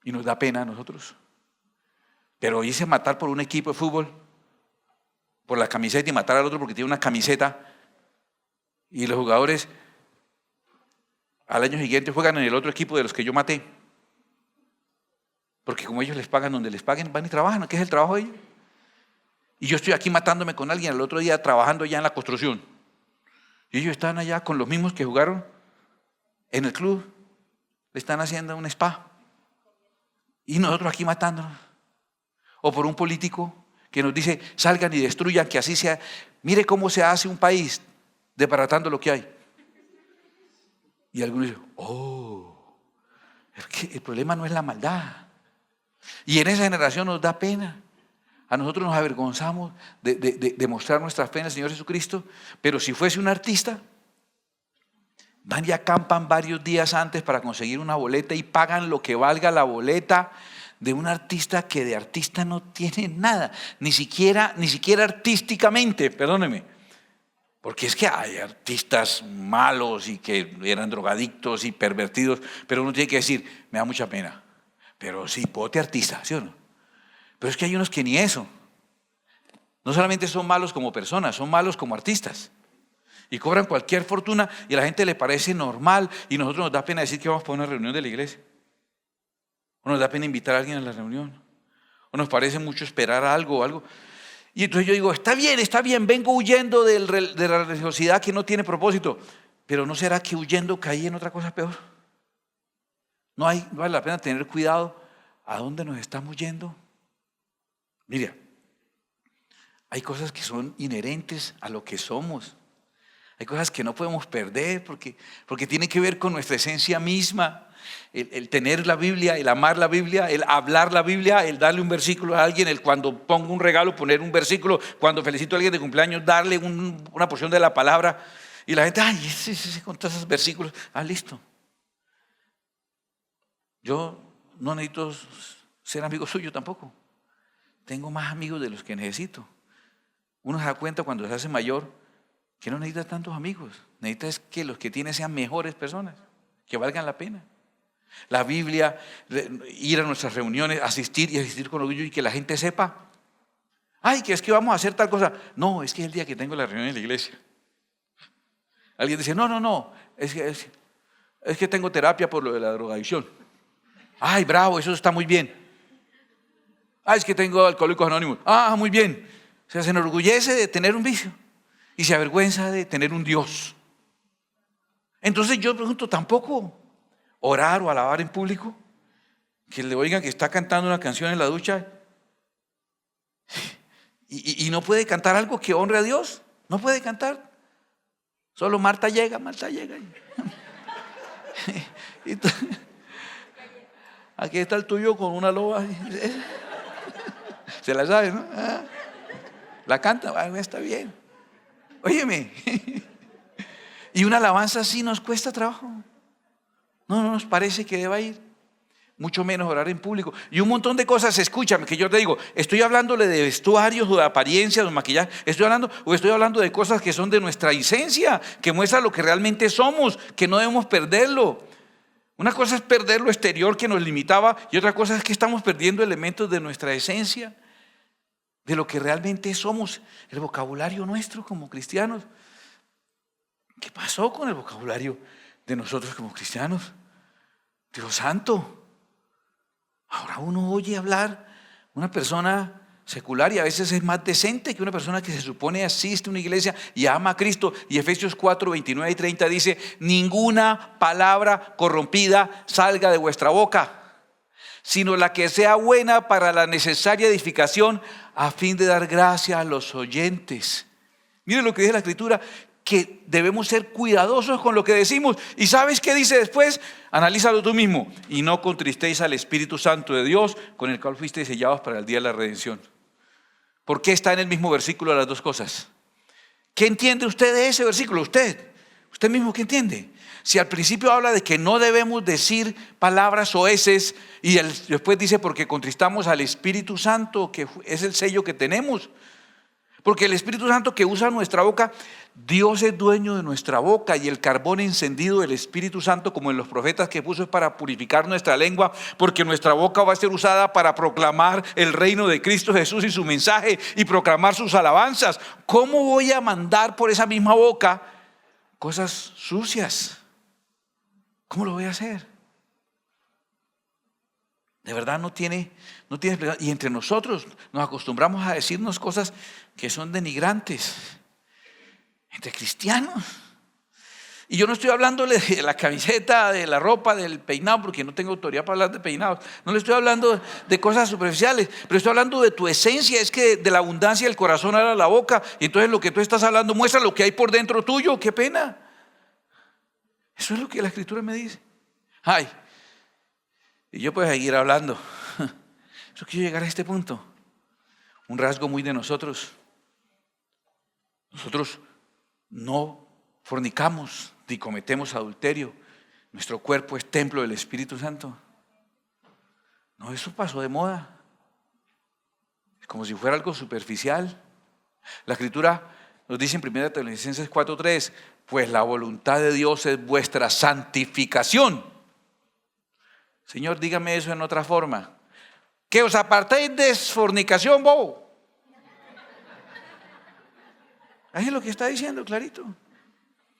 Y nos da pena a nosotros. Pero irse a matar por un equipo de fútbol, por la camiseta y matar al otro porque tiene una camiseta, y los jugadores al año siguiente juegan en el otro equipo de los que yo maté. Porque como ellos les pagan donde les paguen, van y trabajan, ¿qué es el trabajo de ellos? Y yo estoy aquí matándome con alguien el otro día trabajando ya en la construcción. Y ellos están allá con los mismos que jugaron en el club. Le están haciendo un spa. Y nosotros aquí matándonos. O por un político que nos dice, salgan y destruyan, que así sea. Mire cómo se hace un país desbaratando lo que hay. Y algunos dicen, es que el problema no es la maldad. Y en esa generación nos da pena. A nosotros nos avergonzamos de mostrar nuestra fe en el Señor Jesucristo. Pero si fuese un artista, van y acampan varios días antes para conseguir una boleta y pagan lo que valga la boleta de un artista que de artista no tiene nada. Ni siquiera artísticamente, perdóneme. Porque es que hay artistas malos y que eran drogadictos y pervertidos, pero uno tiene que decir, me da mucha pena. Pero sí, pote artista, ¿sí o no? Pero es que hay unos que ni eso. No solamente son malos como personas, son malos como artistas. Y cobran cualquier fortuna y a la gente le parece normal y nosotros nos da pena decir que vamos para una reunión de la iglesia. O nos da pena invitar a alguien a la reunión. O nos parece mucho esperar algo. Y entonces yo digo, está bien, vengo huyendo de la religiosidad que no tiene propósito. Pero ¿no será que huyendo caí en otra cosa peor? ¿No vale la pena tener cuidado a dónde nos estamos yendo? Mira, hay cosas que son inherentes a lo que somos. Hay cosas que no podemos perder porque tiene que ver con nuestra esencia misma. El tener la Biblia, el amar la Biblia, el hablar la Biblia, el darle un versículo a alguien, el cuando pongo un regalo poner un versículo, cuando felicito a alguien de cumpleaños darle una porción de la palabra. Y la gente, ay, sí, con todos esos versículos, listo. Yo no necesito ser amigo suyo tampoco. Tengo más amigos de los que necesito. Uno se da cuenta cuando se hace mayor que no necesita tantos amigos. Necesita es que los que tiene sean mejores personas, que valgan la pena. La Biblia, ir a nuestras reuniones, asistir con orgullo y que la gente sepa. Ay, que es que vamos a hacer tal cosa. No, es que es el día que tengo la reunión en la iglesia. Alguien dice, no, es que tengo terapia por lo de la drogadicción. Ay, bravo, eso está muy bien. Ay, es que tengo Alcohólicos Anónimos. Ah, muy bien. O sea, se enorgullece de tener un vicio y se avergüenza de tener un Dios. Entonces yo pregunto, ¿tampoco orar o alabar en público? Que le oigan que está cantando una canción en la ducha y no puede cantar algo que honre a Dios. No puede cantar. Solo Marta llega. Aquí está el tuyo con una loba. Se la sabe, ¿no? La canta, bueno, está bien. Óyeme. Y una alabanza así nos cuesta trabajo. No nos parece que deba ir. Mucho menos orar en público. Y un montón de cosas, escúchame, que yo te digo, estoy hablándole de vestuarios o de apariencias, de maquillaje. Estoy hablando de cosas que son de nuestra esencia, que muestran lo que realmente somos, que no debemos perderlo. Una cosa es perder lo exterior que nos limitaba y otra cosa es que estamos perdiendo elementos de nuestra esencia, de lo que realmente somos, el vocabulario nuestro como cristianos. ¿Qué pasó con el vocabulario de nosotros como cristianos? Dios santo. Ahora uno oye hablar una persona secular y a veces es más decente que una persona que se supone asiste a una iglesia y ama a Cristo. Y Efesios 4, 29 y 30 dice, ninguna palabra corrompida salga de vuestra boca, sino la que sea buena para la necesaria edificación a fin de dar gracia a los oyentes. Mire lo que dice la Escritura, que debemos ser cuidadosos con lo que decimos. ¿Y sabes qué dice después? Analízalo tú mismo. Y no contristéis al Espíritu Santo de Dios, con el cual fuisteis sellados para el día de la redención. ¿Por qué está en el mismo versículo las dos cosas? ¿Qué entiende usted de ese versículo? Usted mismo, ¿qué entiende? Si al principio habla de que no debemos decir palabras soeces y después dice porque contristamos al Espíritu Santo, que es el sello que tenemos. Porque el Espíritu Santo que usa nuestra boca, Dios es dueño de nuestra boca y el carbón encendido del Espíritu Santo, como en los profetas que puso, es para purificar nuestra lengua, porque nuestra boca va a ser usada para proclamar el reino de Cristo Jesús y su mensaje y proclamar sus alabanzas. ¿Cómo voy a mandar por esa misma boca cosas sucias? ¿Cómo lo voy a hacer? De verdad no tiene explicación. Y entre nosotros nos acostumbramos a decirnos cosas que son denigrantes. Entre cristianos. Y yo no estoy hablándole de la camiseta, de la ropa, del peinado, porque no tengo autoridad para hablar de peinados. No le estoy hablando de cosas superficiales, pero estoy hablando de tu esencia. Es que de la abundancia del corazón habla la boca. Y entonces lo que tú estás hablando muestra lo que hay por dentro tuyo. ¡Qué pena! Eso es lo que la Escritura me dice. Ay, y yo puedo seguir hablando. Yo quiero llegar a este punto. Un rasgo muy de nosotros. Nosotros no fornicamos ni cometemos adulterio. Nuestro cuerpo es templo del Espíritu Santo. No, eso pasó de moda. Es como si fuera algo superficial. La Escritura nos dice en 1 Tesalonicenses 4:3, pues la voluntad de Dios es vuestra santificación. Señor, dígame eso en otra forma. Que os apartéis de fornicación, bobo. Ahí es lo que está diciendo clarito.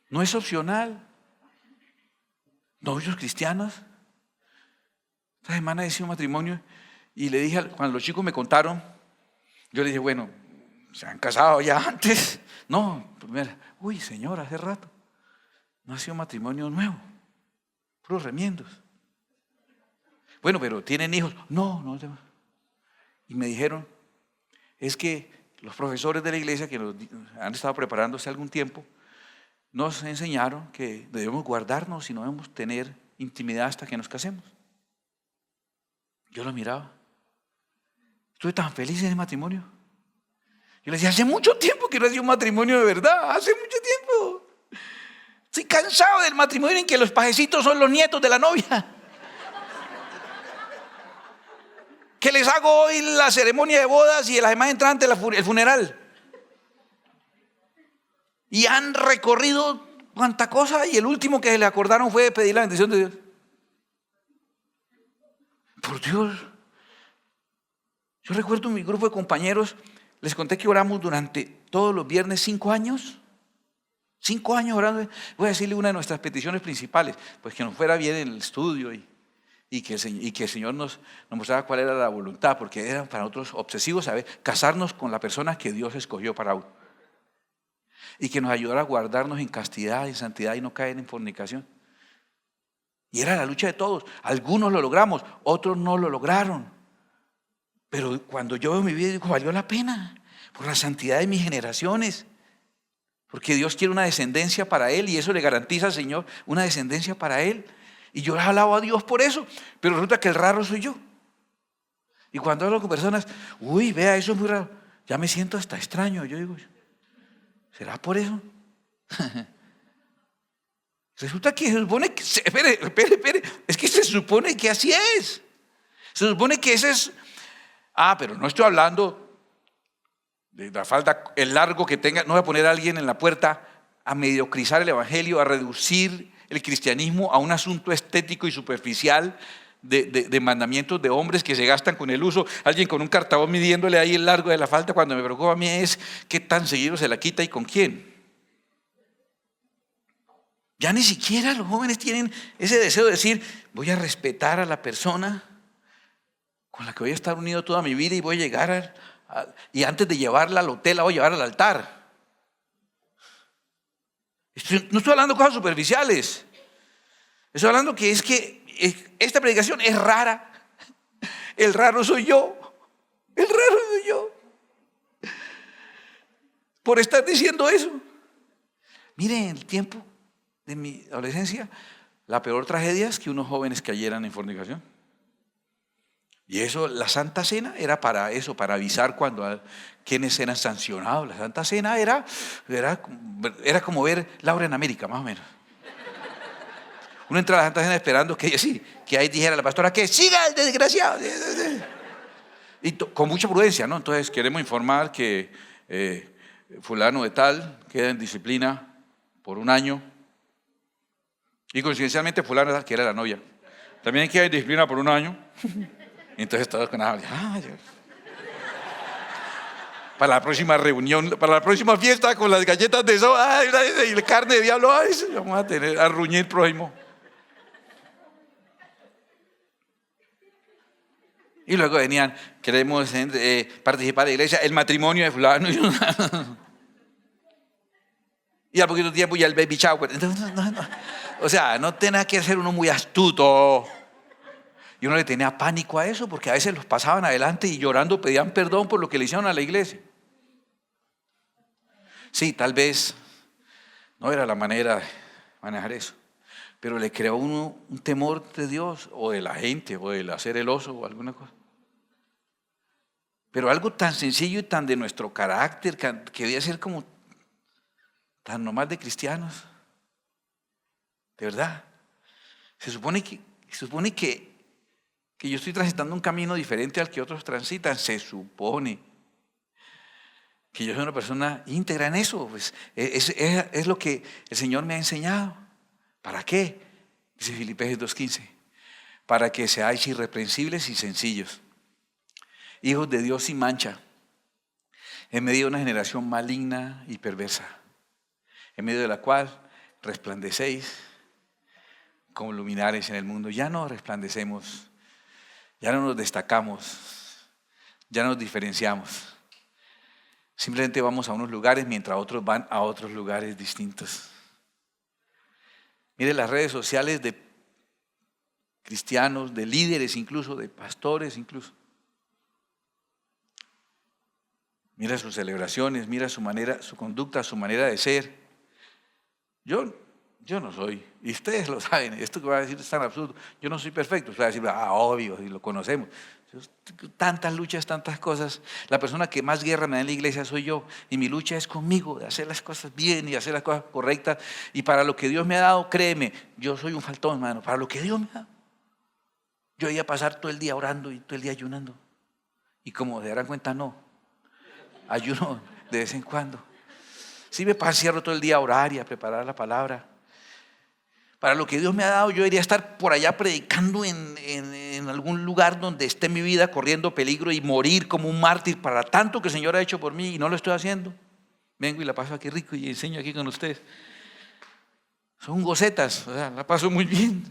No es opcional. Novios cristianos. Esta semana hice un matrimonio y le dije, cuando los chicos me contaron, yo le dije, bueno, ¿se han casado ya antes? No, primero, uy, señor, hace rato. No ha sido un matrimonio nuevo. Puros remiendos. Bueno, pero ¿tienen hijos? No. Y me dijeron, es que los profesores de la iglesia que nos han estado preparando hace algún tiempo, nos enseñaron que debemos guardarnos y no debemos tener intimidad hasta que nos casemos. Yo lo miraba. Estuve tan feliz en el matrimonio. Yo le decía, hace mucho tiempo que no hacía un matrimonio de verdad, hace mucho tiempo. Estoy cansado del matrimonio en que los pajecitos son los nietos de la novia. Que les hago hoy la ceremonia de bodas y la semana entrante el funeral. Y han recorrido cuánta cosa y el último que se le acordaron fue pedir la bendición de Dios. Por Dios. Yo recuerdo mi grupo de compañeros, les conté que oramos durante todos los viernes 5 años. 5 años orando. Voy a decirle una de nuestras peticiones principales, pues que nos fuera bien en el estudio y que el Señor nos mostrara cuál era la voluntad, porque eran para nosotros obsesivos saber casarnos con la persona que Dios escogió para uno. Y que nos ayudara a guardarnos en castidad, en santidad y no caer en fornicación. Y era la lucha de todos. Algunos lo logramos, otros no lo lograron. Pero cuando yo veo mi vida digo, valió la pena por la santidad de mis generaciones. Porque Dios quiere una descendencia para Él y eso le garantiza al Señor una descendencia para Él. Y yo le alabo a Dios por eso, pero resulta que el raro soy yo. Y cuando hablo con personas, uy, vea, eso es muy raro, ya me siento hasta extraño. Yo digo, ¿será por eso? Resulta que se supone que, espere, es que se supone que así es. Se supone que ese es, pero no estoy hablando de la falda, el largo que tenga, no voy a poner a alguien en la puerta a mediocrizar el evangelio, a reducir el cristianismo a un asunto estético y superficial de mandamientos de hombres que se gastan con el uso. Alguien con un cartabón midiéndole ahí el largo de la falda, cuando me preocupa a mí es qué tan seguido se la quita y con quién. Ya ni siquiera los jóvenes tienen ese deseo de decir, voy a respetar a la persona con la que voy a estar unido toda mi vida y voy a llegar y antes de llevarla al hotel la voy a llevar al altar. No estoy hablando de cosas superficiales. Estoy hablando que es que esta predicación es rara. El raro soy yo. El raro soy yo. Por estar diciendo eso. Miren, el tiempo de mi adolescencia, la peor tragedia es que unos jóvenes cayeran en fornicación. Y eso, la Santa Cena era para eso, para avisar cuando quienes eran sancionados. La Santa Cena era como ver Laura en América, más o menos. Uno entra a la Santa Cena esperando que ahí dijera la pastora que siga el desgraciado. Y con mucha prudencia, ¿no? Entonces queremos informar que fulano de tal queda en disciplina por 1 año. Y coincidencialmente fulano de tal, que era la novia, también queda en disciplina por 1 año. Entonces todos con para la próxima reunión, para la próxima fiesta con las galletas de soda y la carne de diablo, vamos a tener a ruñir prójimo. Y luego venían, queremos participar de la iglesia, el matrimonio de fulano. Y al poquito tiempo ya el baby shower. No. O sea, no tenía que ser uno muy astuto. Y uno le tenía pánico a eso porque a veces los pasaban adelante y llorando pedían perdón por lo que le hicieron a la iglesia. Sí, tal vez no era la manera de manejar eso, pero le creó a uno un temor de Dios o de la gente o del hacer el oso o alguna cosa. Pero algo tan sencillo y tan de nuestro carácter que debía ser como tan normal de cristianos. De verdad. Se supone que yo estoy transitando un camino diferente al que otros transitan. Se supone que yo soy una persona íntegra en eso. Pues es lo que el Señor me ha enseñado. ¿Para qué? Dice Filipenses 2:15. Para que seáis irreprensibles y sencillos, hijos de Dios sin mancha, en medio de una generación maligna y perversa, en medio de la cual resplandecéis como luminares en el mundo. Ya no resplandecemos, ya no nos destacamos, ya nos diferenciamos. Simplemente vamos a unos lugares mientras otros van a otros lugares distintos. Mire las redes sociales de cristianos, de líderes incluso, de pastores incluso. Mira sus celebraciones, mira su manera, su conducta, su manera de ser. Yo no soy, y ustedes lo saben, esto que voy a decir es tan absurdo. Yo no soy perfecto, usted va a decir, obvio, y lo conocemos. Tantas luchas, tantas cosas. La persona que más guerra me da en la iglesia soy yo, y mi lucha es conmigo, de hacer las cosas bien y hacer las cosas correctas. Y para lo que Dios me ha dado, créeme, yo soy un faltón, hermano, para lo que Dios me ha dado. Yo iba a pasar todo el día orando y todo el día ayunando. Y como se darán cuenta, no. Ayuno de vez en cuando. Sí me encierro todo el día a orar y a preparar la palabra. Para lo que Dios me ha dado, yo debería estar por allá predicando en algún lugar donde esté mi vida corriendo peligro y morir como un mártir para tanto que el Señor ha hecho por mí y no lo estoy haciendo. Vengo y la paso aquí rico y enseño aquí con ustedes. Son gocetas, o sea, la paso muy bien.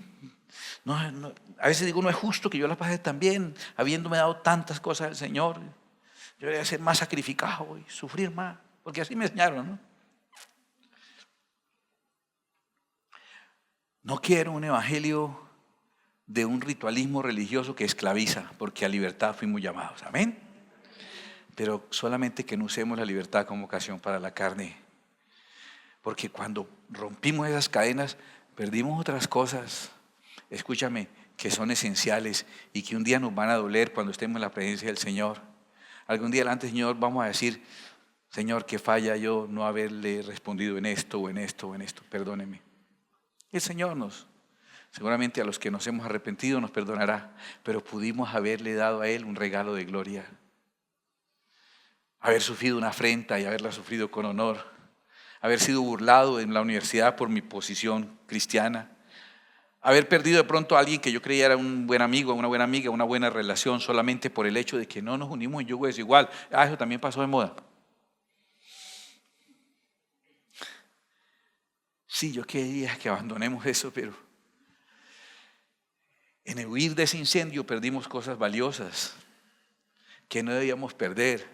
A veces digo, no es justo que yo la pase tan bien, habiéndome dado tantas cosas del Señor. Yo debería ser más sacrificado y sufrir más, porque así me enseñaron, ¿no? No quiero un evangelio de un ritualismo religioso que esclaviza, porque a libertad fuimos llamados, amén. Pero solamente que no usemos la libertad como ocasión para la carne, porque cuando rompimos esas cadenas, perdimos otras cosas, escúchame, que son esenciales y que un día nos van a doler cuando estemos en la presencia del Señor. Algún día delante del Señor vamos a decir, Señor, que falla yo no haberle respondido en esto o en esto o en esto, perdóneme. El Señor seguramente a los que nos hemos arrepentido nos perdonará, pero pudimos haberle dado a Él un regalo de gloria. Haber sufrido una afrenta y haberla sufrido con honor. Haber sido burlado en la universidad por mi posición cristiana. Haber perdido de pronto a alguien que yo creía era un buen amigo, una buena amiga, una buena relación solamente por el hecho de que no nos unimos en yugo desigual. Eso también pasó de moda. Sí, yo quería que abandonemos eso, pero en el huir de ese incendio perdimos cosas valiosas que no debíamos perder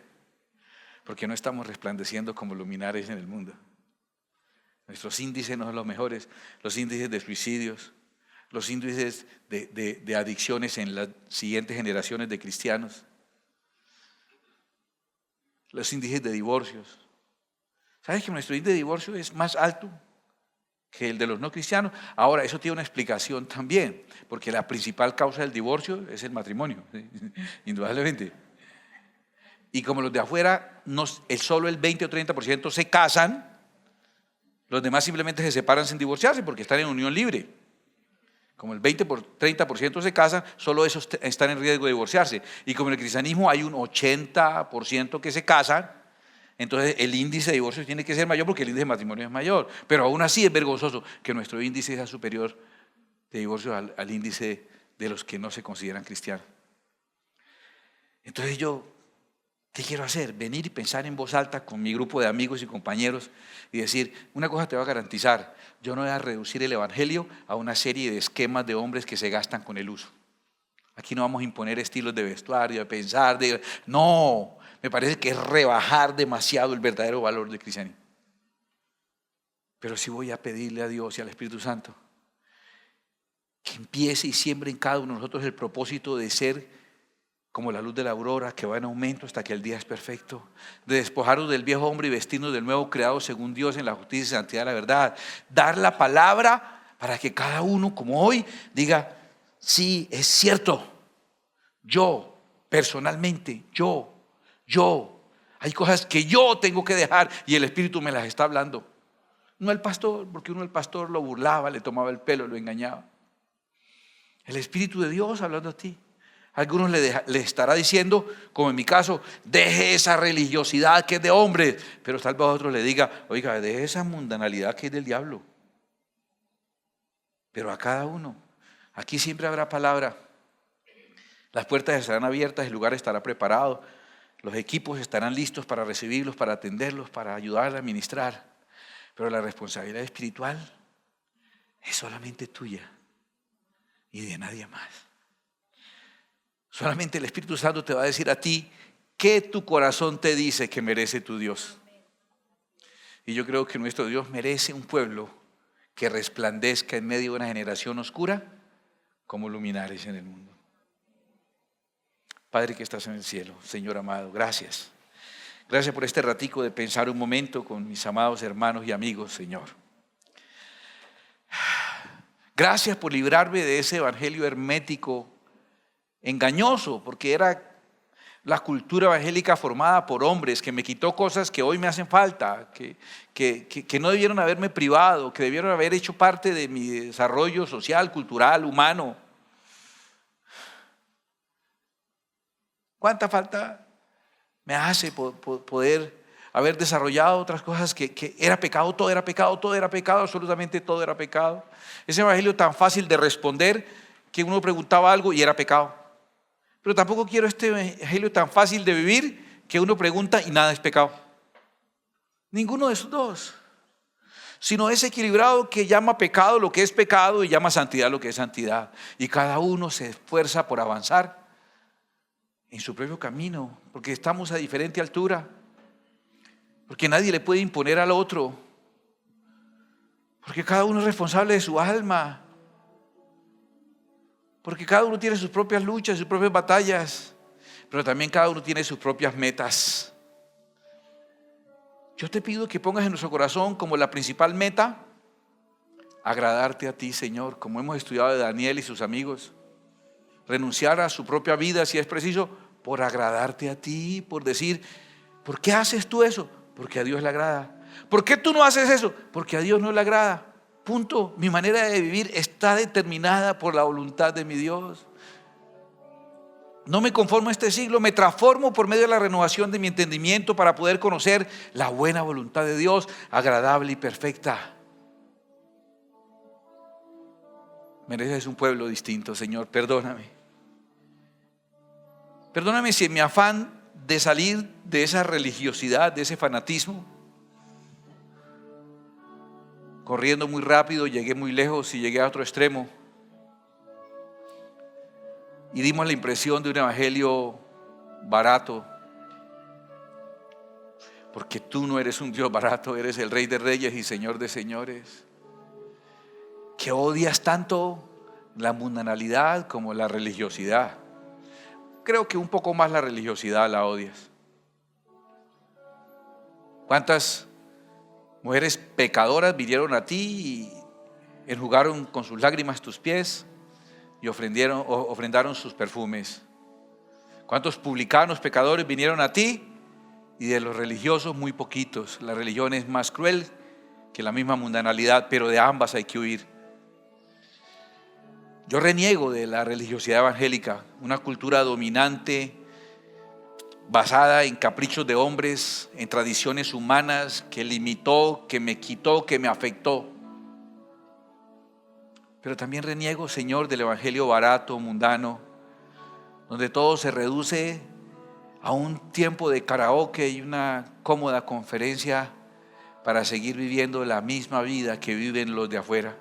porque no estamos resplandeciendo como luminares en el mundo. Nuestros índices no son los mejores, los índices de suicidios, los índices de adicciones en las siguientes generaciones de cristianos, los índices de divorcios. ¿Sabes que nuestro índice de divorcio es más alto que el de los no cristianos? Ahora, eso tiene una explicación también, porque la principal causa del divorcio es el matrimonio, ¿sí? Indudablemente. Y como los de afuera, solo el 20 o 30% se casan, los demás simplemente se separan sin divorciarse porque están en unión libre. Como el 20 por 30% se casan, solo esos están en riesgo de divorciarse. Y como en el cristianismo hay un 80% que se casan, entonces el índice de divorcio tiene que ser mayor porque el índice de matrimonio es mayor. Pero aún así es vergonzoso que nuestro índice sea superior de divorcio al índice de los que no se consideran cristianos. Entonces ¿qué quiero hacer? Venir y pensar en voz alta con mi grupo de amigos y compañeros y decir, una cosa te va a garantizar, yo no voy a reducir el evangelio a una serie de esquemas de hombres que se gastan con el uso. Aquí no vamos a imponer estilos de vestuario, de pensar, no, me parece que es rebajar demasiado el verdadero valor del cristianismo. Pero sí voy a pedirle a Dios y al Espíritu Santo que empiece y siembre en cada uno de nosotros el propósito de ser como la luz de la aurora que va en aumento hasta que el día es perfecto, de despojarnos del viejo hombre y vestirnos del nuevo creado según Dios en la justicia y santidad de la verdad, dar la palabra para que cada uno como hoy diga, sí, es cierto, yo personalmente, yo, hay cosas que yo tengo que dejar y el Espíritu me las está hablando. No el pastor, porque uno el pastor lo burlaba, le tomaba el pelo, lo engañaba. El Espíritu de Dios hablando a ti. Algunos le estará diciendo, como en mi caso, deje esa religiosidad que es de hombres, pero tal vez a otros le diga, oiga, deje esa mundanalidad que es del diablo. Pero a cada uno, aquí siempre habrá palabra. Las puertas estarán abiertas, el lugar estará preparado, los equipos estarán listos para recibirlos, para atenderlos, para ayudarles a ministrar. Pero la responsabilidad espiritual es solamente tuya y de nadie más. Solamente el Espíritu Santo te va a decir a ti qué tu corazón te dice que merece tu Dios. Y yo creo que nuestro Dios merece un pueblo que resplandezca en medio de una generación oscura como luminares en el mundo. Padre que estás en el cielo, Señor amado, gracias. Gracias por este ratico de pensar un momento con mis amados hermanos y amigos, Señor. Gracias por librarme de ese evangelio hermético engañoso, porque era la cultura evangélica formada por hombres, que me quitó cosas que hoy me hacen falta, que no debieron haberme privado, que debieron haber hecho parte de mi desarrollo social, cultural, humano. ¿Cuánta falta me hace poder haber desarrollado otras cosas que era pecado, todo era pecado, todo era pecado, absolutamente todo era pecado. Ese evangelio tan fácil de responder que uno preguntaba algo y era pecado. Pero tampoco quiero este evangelio tan fácil de vivir que uno pregunta y nada es pecado. Ninguno de esos dos. Sino ese equilibrado que llama pecado lo que es pecado y llama santidad lo que es santidad. Y cada uno se esfuerza por avanzar en su propio camino, porque estamos a diferente altura, porque nadie le puede imponer al otro, porque cada uno es responsable de su alma, porque cada uno tiene sus propias luchas, sus propias batallas, pero también cada uno tiene sus propias metas. Yo te pido que pongas en nuestro corazón como la principal meta agradarte a ti, Señor, como hemos estudiado de Daniel y sus amigos. Renunciar a su propia vida si es preciso por agradarte a ti, por decir, ¿por qué haces tú eso? Porque a Dios le agrada. ¿Por qué tú no haces eso? Porque a Dios no le agrada. Punto. Mi manera de vivir está determinada por la voluntad de mi Dios. No me conformo a este siglo, me transformo por medio de la renovación de mi entendimiento para poder conocer la buena voluntad de Dios, agradable y perfecta. Mereces un pueblo distinto, Señor, perdóname. Perdóname si en mi afán de salir de esa religiosidad, de ese fanatismo, corriendo muy rápido, llegué muy lejos y llegué a otro extremo. Y dimos la impresión de un evangelio barato, porque tú no eres un Dios barato, eres el Rey de Reyes y Señor de Señores, que odias tanto la mundanalidad como la religiosidad. Creo que un poco más la religiosidad la odias. ¿Cuántas mujeres pecadoras vinieron a ti y enjugaron con sus lágrimas tus pies y ofrendaron sus perfumes? ¿Cuántos publicanos pecadores vinieron a ti? Y de los religiosos muy poquitos. La religión es más cruel que la misma mundanalidad, pero de ambas hay que huir. Yo reniego de la religiosidad evangélica, una cultura dominante basada en caprichos de hombres, en tradiciones humanas, que limitó, que me quitó, que me afectó. Pero también reniego, Señor, del evangelio barato, mundano, donde todo se reduce a un tiempo de karaoke y una cómoda conferencia para seguir viviendo la misma vida que viven los de afuera.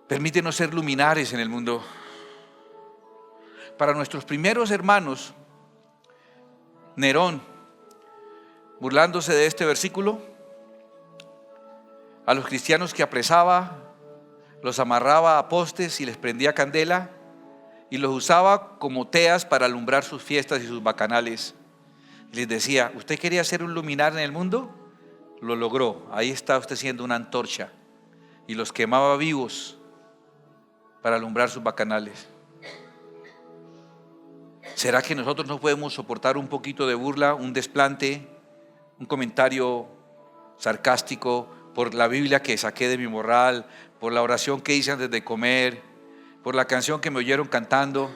Permítenos ser luminares en el mundo. Para nuestros primeros hermanos, Nerón, burlándose de este versículo, a los cristianos que apresaba, los amarraba a postes y les prendía candela y los usaba como teas para alumbrar sus fiestas y sus bacanales. Y les decía, ¿usted quería ser un luminar en el mundo? Lo logró, ahí está usted siendo una antorcha. Y los quemaba vivos para alumbrar sus bacanales. ¿Será que nosotros no podemos soportar un poquito de burla, un desplante, un comentario sarcástico por la Biblia que saqué de mi morral, por la oración que hice antes de comer, por la canción que me oyeron cantando,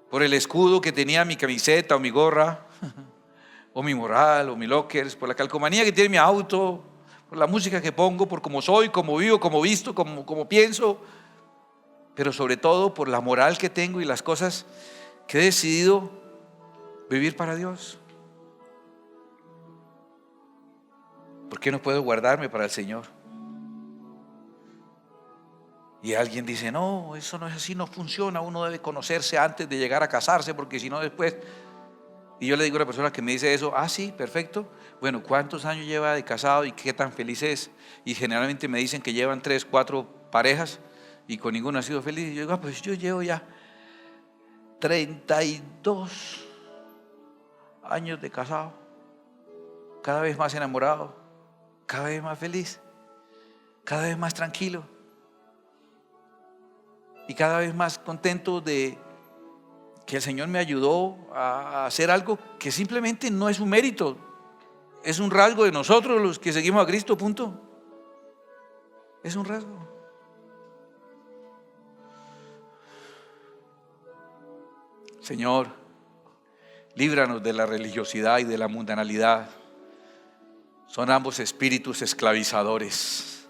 por el escudo que tenía mi camiseta o mi gorra, o mi morral o mi lockers, por la calcomanía que tiene mi auto, por la música que pongo, por cómo soy, cómo vivo, cómo visto, cómo pienso, pero sobre todo por la moral que tengo y las cosas que he decidido vivir para Dios? ¿Por qué no puedo guardarme para el Señor? Y alguien dice, no, eso no es así, no funciona, uno debe conocerse antes de llegar a casarse, porque si no después... Y yo le digo a la persona que me dice eso, sí, perfecto. Bueno, ¿cuántos años lleva de casado y qué tan feliz es? Y generalmente me dicen que llevan 3, 4 parejas y con ninguno ha sido feliz. Y yo digo, pues yo llevo ya 32 años de casado, cada vez más enamorado, cada vez más feliz, cada vez más tranquilo y cada vez más contento de que el Señor me ayudó a hacer algo que simplemente no es un mérito, es un rasgo de nosotros los que seguimos a Cristo, punto. Es un rasgo. Señor, Líbranos de la religiosidad y de la mundanalidad. Son ambos espíritus esclavizadores.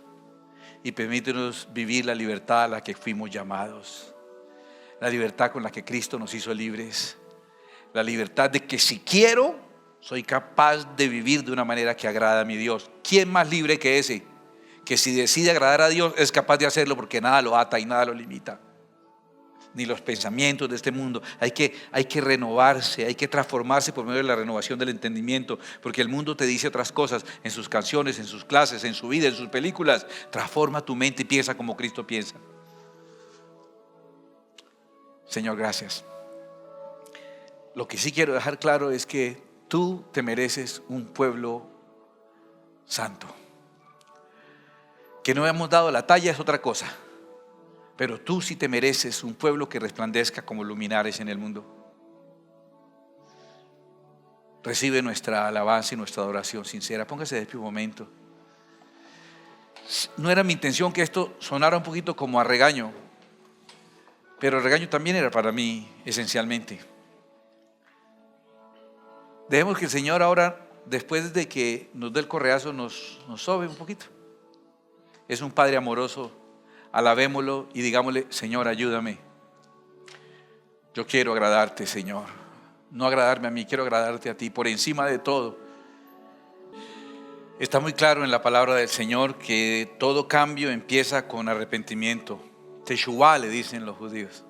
Y permítenos vivir la libertad a la que fuimos llamados. La libertad con la que Cristo nos hizo libres. La libertad de que si quiero, soy capaz de vivir de una manera que agrada a mi Dios. ¿Quién más libre que ese? Que si decide agradar a Dios es capaz de hacerlo porque nada lo ata y nada lo limita. Ni los pensamientos de este mundo. Hay que renovarse, hay que transformarse por medio de la renovación del entendimiento, porque el mundo te dice otras cosas en sus canciones, en sus clases, en su vida, en sus películas. Transforma tu mente y piensa como Cristo piensa. Señor, gracias. Lo que sí quiero dejar claro es que tú te mereces un pueblo santo. Que no hemos dado la talla es otra cosa. Pero tú sí te mereces un pueblo que resplandezca como luminares en el mundo. Recibe nuestra alabanza y nuestra adoración sincera. Póngase de pie un momento. No era mi intención que esto sonara un poquito como a regaño, pero el regaño también era para mí esencialmente. Dejemos que el Señor ahora, después de que nos dé el correazo, nos sobe un poquito. Es un Padre amoroso. Alabémoslo y digámosle: Señor, ayúdame. Yo quiero agradarte, Señor. No agradarme a mí, quiero agradarte a ti por encima de todo. Está muy claro en la palabra del Señor que todo cambio empieza con arrepentimiento. Teshuvá le dicen los judíos.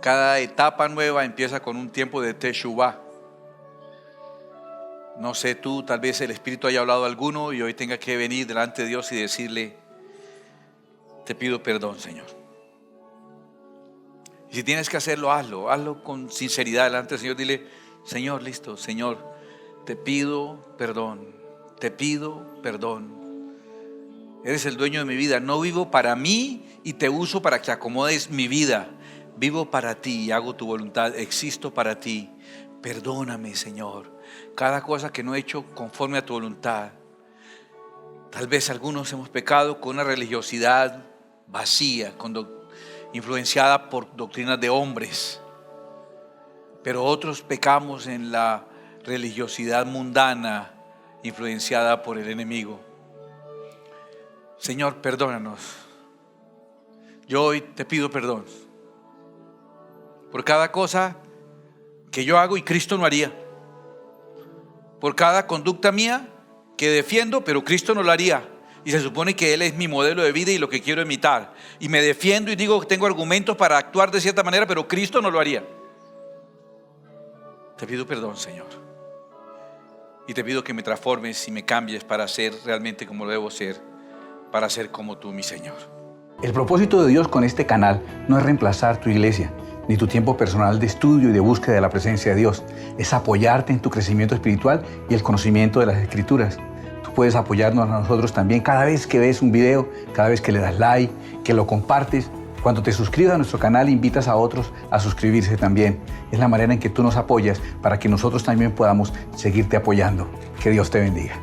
Cada etapa nueva empieza con un tiempo de Teshuvá. No sé tú, tal vez el Espíritu haya hablado a alguno y hoy tenga que venir delante de Dios y decirle: te pido perdón, Señor. Y si tienes que hacerlo, hazlo con sinceridad delante del Señor. Dile: Señor, listo, Señor, te pido perdón, te pido perdón. Eres el dueño de mi vida. No vivo para mí y te uso para que acomodes mi vida. Vivo para ti y hago tu voluntad. Existo para ti. Perdóname, Señor, cada cosa que no he hecho conforme a tu voluntad. Tal vez algunos hemos pecado con una religiosidad vacía, influenciada por doctrinas de hombres, pero otros pecamos en la religiosidad mundana, influenciada por el enemigo. Señor, perdónanos. Yo hoy te pido perdón por cada cosa que yo hago y Cristo no haría, por cada conducta mía que defiendo pero Cristo no lo haría. Y se supone que Él es mi modelo de vida y lo que quiero imitar. Y me defiendo y digo que tengo argumentos para actuar de cierta manera, pero Cristo no lo haría. Te pido perdón, Señor. Y te pido que me transformes y me cambies para ser realmente como lo debo ser, para ser como tú, mi Señor. El propósito de Dios con este canal no es reemplazar tu iglesia, ni tu tiempo personal de estudio y de búsqueda de la presencia de Dios. Es apoyarte en tu crecimiento espiritual y el conocimiento de las Escrituras. Puedes apoyarnos a nosotros también cada vez que ves un video, cada vez que le das like, que lo compartes. Cuando te suscribas a nuestro canal, invitas a otros a suscribirse también. Es la manera en que tú nos apoyas para que nosotros también podamos seguirte apoyando. Que Dios te bendiga.